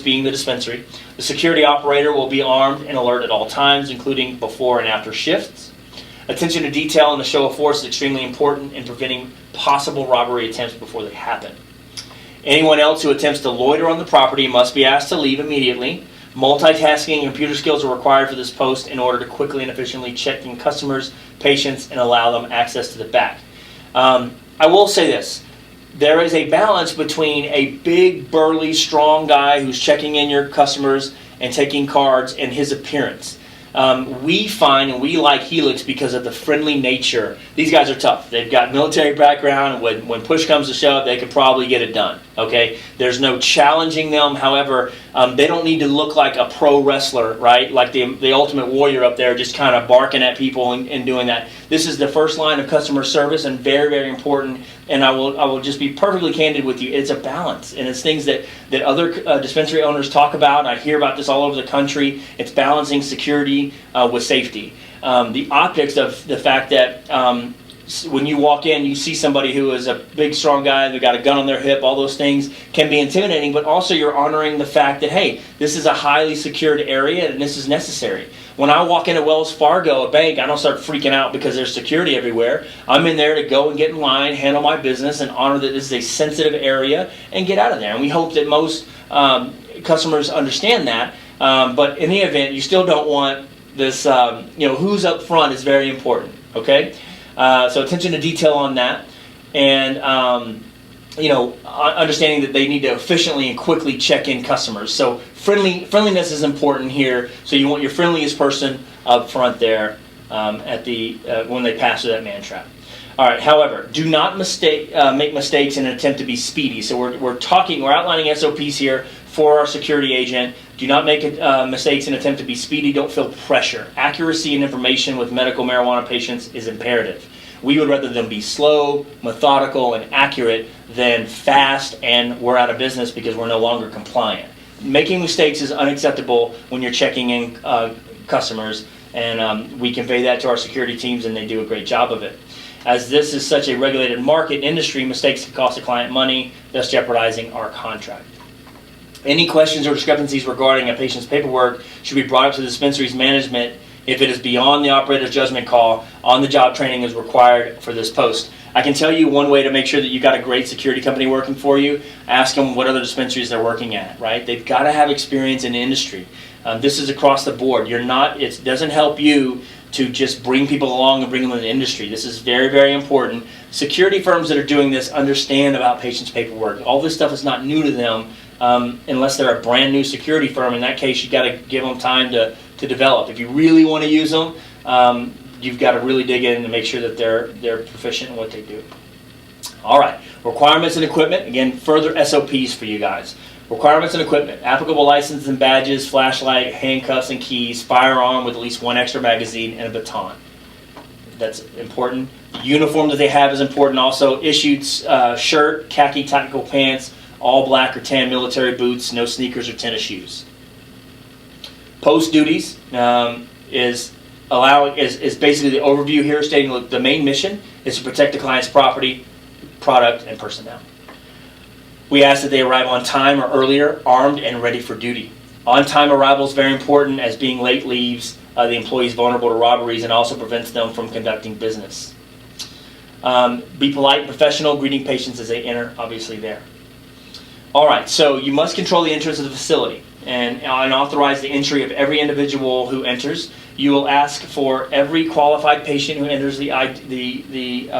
being the dispensary, the security operator will be armed and alert at all times, including before and after shifts. Attention to detail and the show of force is extremely important in preventing possible robbery attempts before they happen. Anyone else who attempts to loiter on the property must be asked to leave immediately. Multitasking and computer skills are required for this post in order to quickly and efficiently check in customers, patients, and allow them access to the back. I will say this. There is a balance between a big, burly, strong guy who's checking in your customers and taking cards and his appearance. We find and we like Helix because of the friendly nature. These guys are tough. They've got military background. When push comes to shove, they could probably get it done. Okay, there's no challenging them. However, they don't need to look like a pro wrestler, right? Like the Ultimate Warrior up there, just kind of barking at people and doing that. This is the first line of customer service and very, very important. And I will just be perfectly candid with you. It's a balance, and it's things that other dispensary owners talk about. I hear about this all over the country. It's balancing security with safety. The optics of the fact that when you walk in, you see somebody who is a big, strong guy, they've got a gun on their hip, all those things can be intimidating, but also you're honoring the fact that, hey, this is a highly secured area and this is necessary. When I walk into Wells Fargo, a bank, I don't start freaking out because there's security everywhere. I'm in there to go and get in line, handle my business, and honor that this is a sensitive area and get out of there. And we hope that most customers understand that. But in the event, you still don't want this, who's up front is very important, okay? So attention to detail on that. And, understanding that they need to efficiently and quickly check in customers. So friendliness is important here. So you want your friendliest person up front there when they pass through that man trap. All right. However, do not make mistakes in an attempt to be speedy. So we're outlining SOPs here for our security agent. Do not make mistakes in an attempt to be speedy. Don't feel pressure. Accuracy and information with medical marijuana patients is imperative. We would rather them be slow, methodical, and accurate than fast and we're out of business because we're no longer compliant. Making mistakes is unacceptable when you're checking in customers, and we convey that to our security teams, and they do a great job of it. As this is such a regulated market industry, mistakes can cost a client money, thus jeopardizing our contract. Any questions or discrepancies regarding a patient's paperwork should be brought up to the dispensary's management. If it is beyond the operator's judgment call, on-the-job training is required for this post. I can tell you one way to make sure that you got a great security company working for you. Ask them what other dispensaries they're working at, right? They've got to have experience in the industry. This is across the board. It doesn't help you to just bring people along and bring them in the industry. This is very, very important. Security firms that are doing this understand about patients' paperwork. All this stuff is not new to them unless they're a brand new security firm. In that case, you've got to give them time to develop. If you really want to use them, you've got to really dig in and make sure that they're proficient in what they do. All right, requirements and equipment. Again, further SOPs for you guys. Requirements and equipment. Applicable licenses and badges, flashlight, handcuffs and keys, firearm with at least one extra magazine, and a baton. That's important. The uniform that they have is important also. Issued shirt, khaki tactical pants, all black or tan military boots, no sneakers or tennis shoes. Post duties is basically the overview here, stating that the main mission is to protect the client's property, product, and personnel. We ask that they arrive on time or earlier, armed and ready for duty. On-time arrival is very important, as being late leaves the employees vulnerable to robberies and also prevents them from conducting business. Be polite and professional, greeting patients as they enter, obviously there. All right, so you must control the entrance of the facility and authorize the entry of every individual who enters. You will ask for every qualified patient who enters the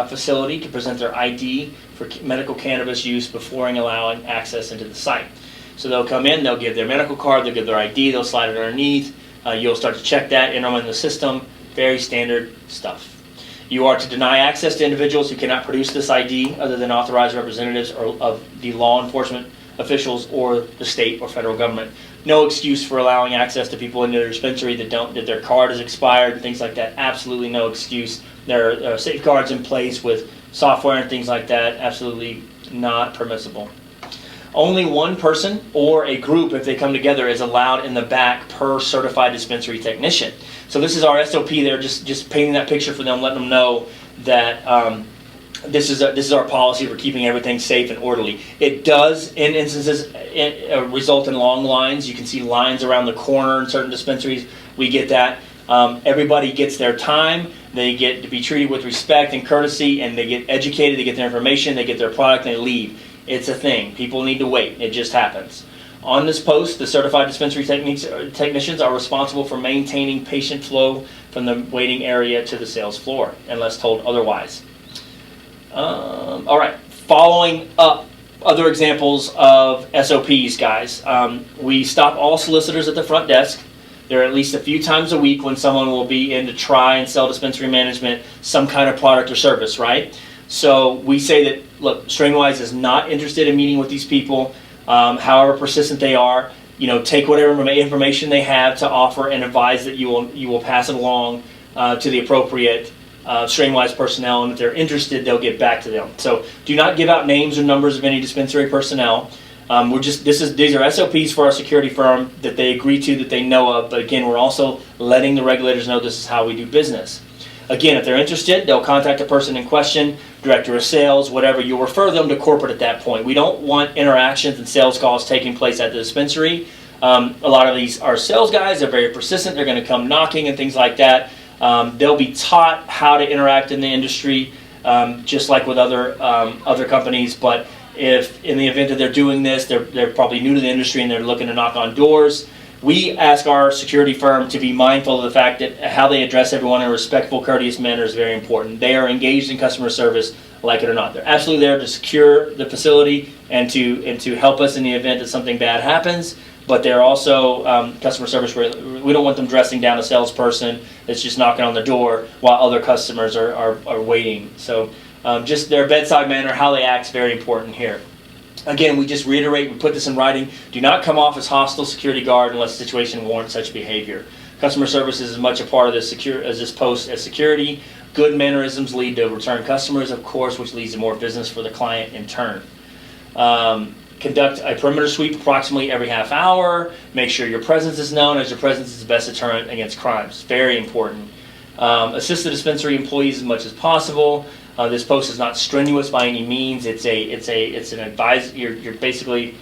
facility to present their ID for medical cannabis use before allowing access into the site. So they'll come in, they'll give their medical card, they'll give their ID, they'll slide it underneath. You'll start to check that, enter them in the system. Very standard stuff. You are to deny access to individuals who cannot produce this ID other than authorized representatives of the law enforcement officials or the state or federal government. No excuse for allowing access to people into their dispensary that their card is expired and things like that. Absolutely no excuse. There are safeguards in place with software and things like that. Absolutely not permissible. Only one person or a group, if they come together, is allowed in the back per certified dispensary technician. So this is our SOP there, just painting that picture for them, letting them know that this is our policy for keeping everything safe and orderly. It does, in instances, result in long lines. You can see lines around the corner in certain dispensaries. We get that. Everybody gets their time. They get to be treated with respect and courtesy, and they get educated, they get their information, they get their product, and they leave. It's a thing. People need to wait. It just happens. On this post, the certified dispensary technicians are responsible for maintaining patient flow from the waiting area to the sales floor, unless told otherwise. All right, following up, other examples of SOPs, guys. We stop all solicitors at the front desk. There are at least a few times a week when someone will be in to try and sell dispensary management some kind of product or service, right? So we say that, look, STRAINWISE is not interested in meeting with these people, however persistent they are. Take whatever information they have to offer and advise that you will pass it along to the appropriate STRAINWISE personnel, and if they're interested, they'll get back to them. So do not give out names or numbers of any dispensary personnel. These are SOPs for our security firm that they agree to, that they know of, but again, we're also letting the regulators know this is how we do business. Again, if they're interested, they'll contact the person in question, director of sales, whatever. You'll refer them to corporate at that point. We don't want interactions and sales calls taking place at the dispensary. A lot of these are sales guys. They're very persistent. They're going to come knocking and things like that. They'll be taught how to interact in the industry, just like with other companies, but if in the event that they're doing this, they're probably new to the industry and they're looking to knock on doors, we ask our security firm to be mindful of the fact that how they address everyone in a respectful, courteous manner is very important. They are engaged in customer service, like it or not. They're absolutely there to secure the facility and to help us in the event that something bad happens. But they're also customer service where we don't want them dressing down a salesperson that's just knocking on the door while other customers are waiting. So just their bedside manner, how they act is very important here. Again, we just reiterate, we put this in writing, do not come off as hostile security guard unless the situation warrants such behavior. Customer service is as much a part of this post as security. Good mannerisms lead to return customers, of course, which leads to more business for the client in turn. Conduct a perimeter sweep approximately every half hour. Make sure your presence is known, as your presence is the best deterrent against crimes. Very important. Assist the dispensary employees as much as possible. This post is not strenuous by any means. It's an advice. You're basically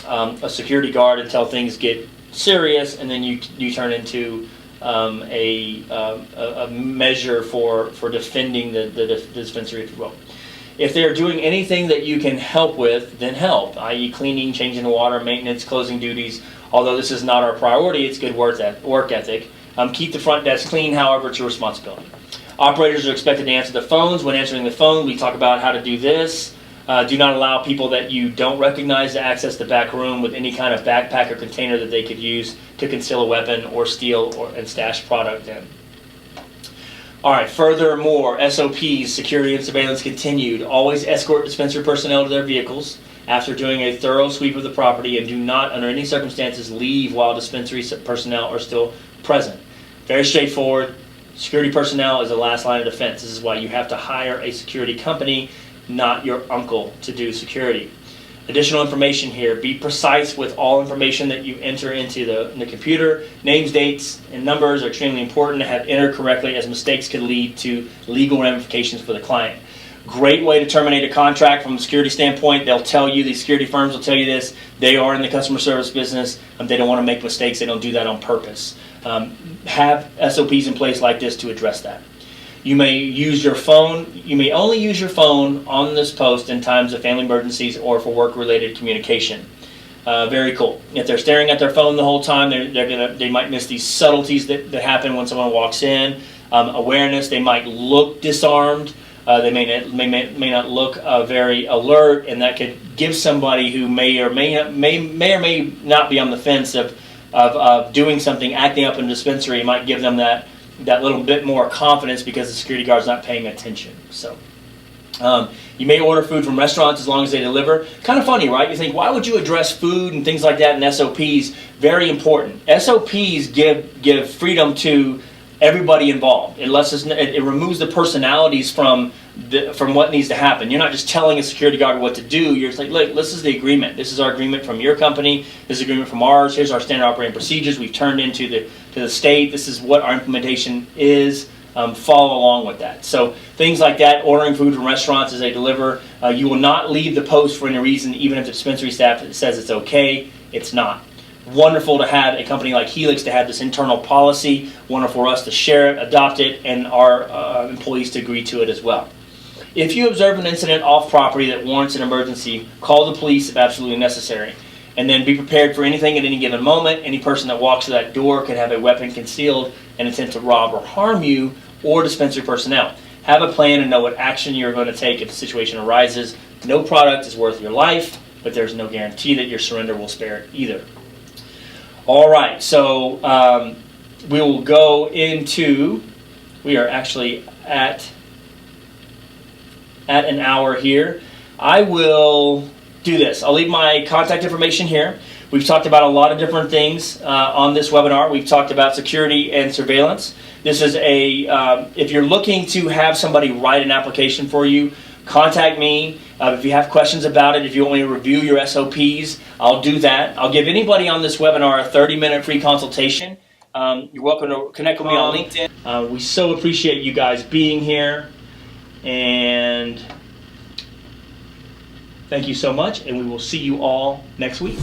a security guard until things get serious, and then you turn into a measure for defending the dispensary, if you will. If they are doing anything that you can help with, then help, i.e. cleaning, changing the water, maintenance, closing duties. Although this is not our priority, it's good work ethic. Keep the front desk clean, however, it's your responsibility. Operators are expected to answer the phones. When answering the phone, we talk about how to do this. Do not allow people that you don't recognize to access the back room with any kind of backpack or container that they could use to conceal a weapon or steal and stash product in. All right, furthermore, SOPs, security and surveillance continued. Always escort dispensary personnel to their vehicles after doing a thorough sweep of the property, and do not, under any circumstances, leave while dispensary personnel are still present. Very straightforward. Security personnel is the last line of defense. This is why you have to hire a security company, not your uncle, to do security. Additional information here. Be precise with all information that you enter into the computer. Names, dates, and numbers are extremely important to have entered correctly, as mistakes could lead to legal ramifications for the client. Great way to terminate a contract from a security standpoint. They'll tell you, these security firms will tell you this. They are in the customer service business. They don't want to make mistakes. They don't do that on purpose. Have SOPs in place like this to address that. You may use your phone. You may only use your phone on this post in times of family emergencies or for work-related communication. Very cool. If they're staring at their phone the whole time, they might miss these subtleties that happen when someone walks in. Awareness. They might look disarmed. They may not look very alert, and that could give somebody who may or may not be on the fence of doing something, acting up in a dispensary. It might give them that little bit more confidence because the security guard's not paying attention. So you may order food from restaurants as long as they deliver. Kind of funny, right? You think, why would you address food and things like that in SOPs? Very important. SOPs give freedom to everybody involved. It removes the personalities from what needs to happen. You're not just telling a security guard what to do. You're just like, look, this is the agreement. This is our agreement from your company. This is agreement from ours. Here's our standard operating procedures we've turned into the state. This is what our implementation is. Follow along with that. So things like that, ordering food from restaurants as they deliver, you will not leave the post for any reason, even if the dispensary staff says it's okay. It's not. Wonderful to have a company like Helix to have this internal policy. Wonderful for us to share it, adopt it, and our employees to agree to it as well. If you observe an incident off property that warrants an emergency, call the police if absolutely necessary. And then be prepared for anything at any given moment. Any person that walks to that door could have a weapon concealed and attempt to rob or harm you or dispensary personnel. Have a plan and know what action you're going to take if the situation arises. No product is worth your life, but there's no guarantee that your surrender will spare it either. All right, so we will go into, we are actually at an hour here. I will do this. I'll leave my contact information here. We've talked about a lot of different things on this webinar. We've talked about security and surveillance. This is if you're looking to have somebody write an application for you, contact me. If you have questions about it, if you want me to review your SOPs, I'll do that. I'll give anybody on this webinar a 30-minute free consultation. You're welcome to connect with me on LinkedIn. We so appreciate you guys being here. And thank you so much, and we will see you all next week.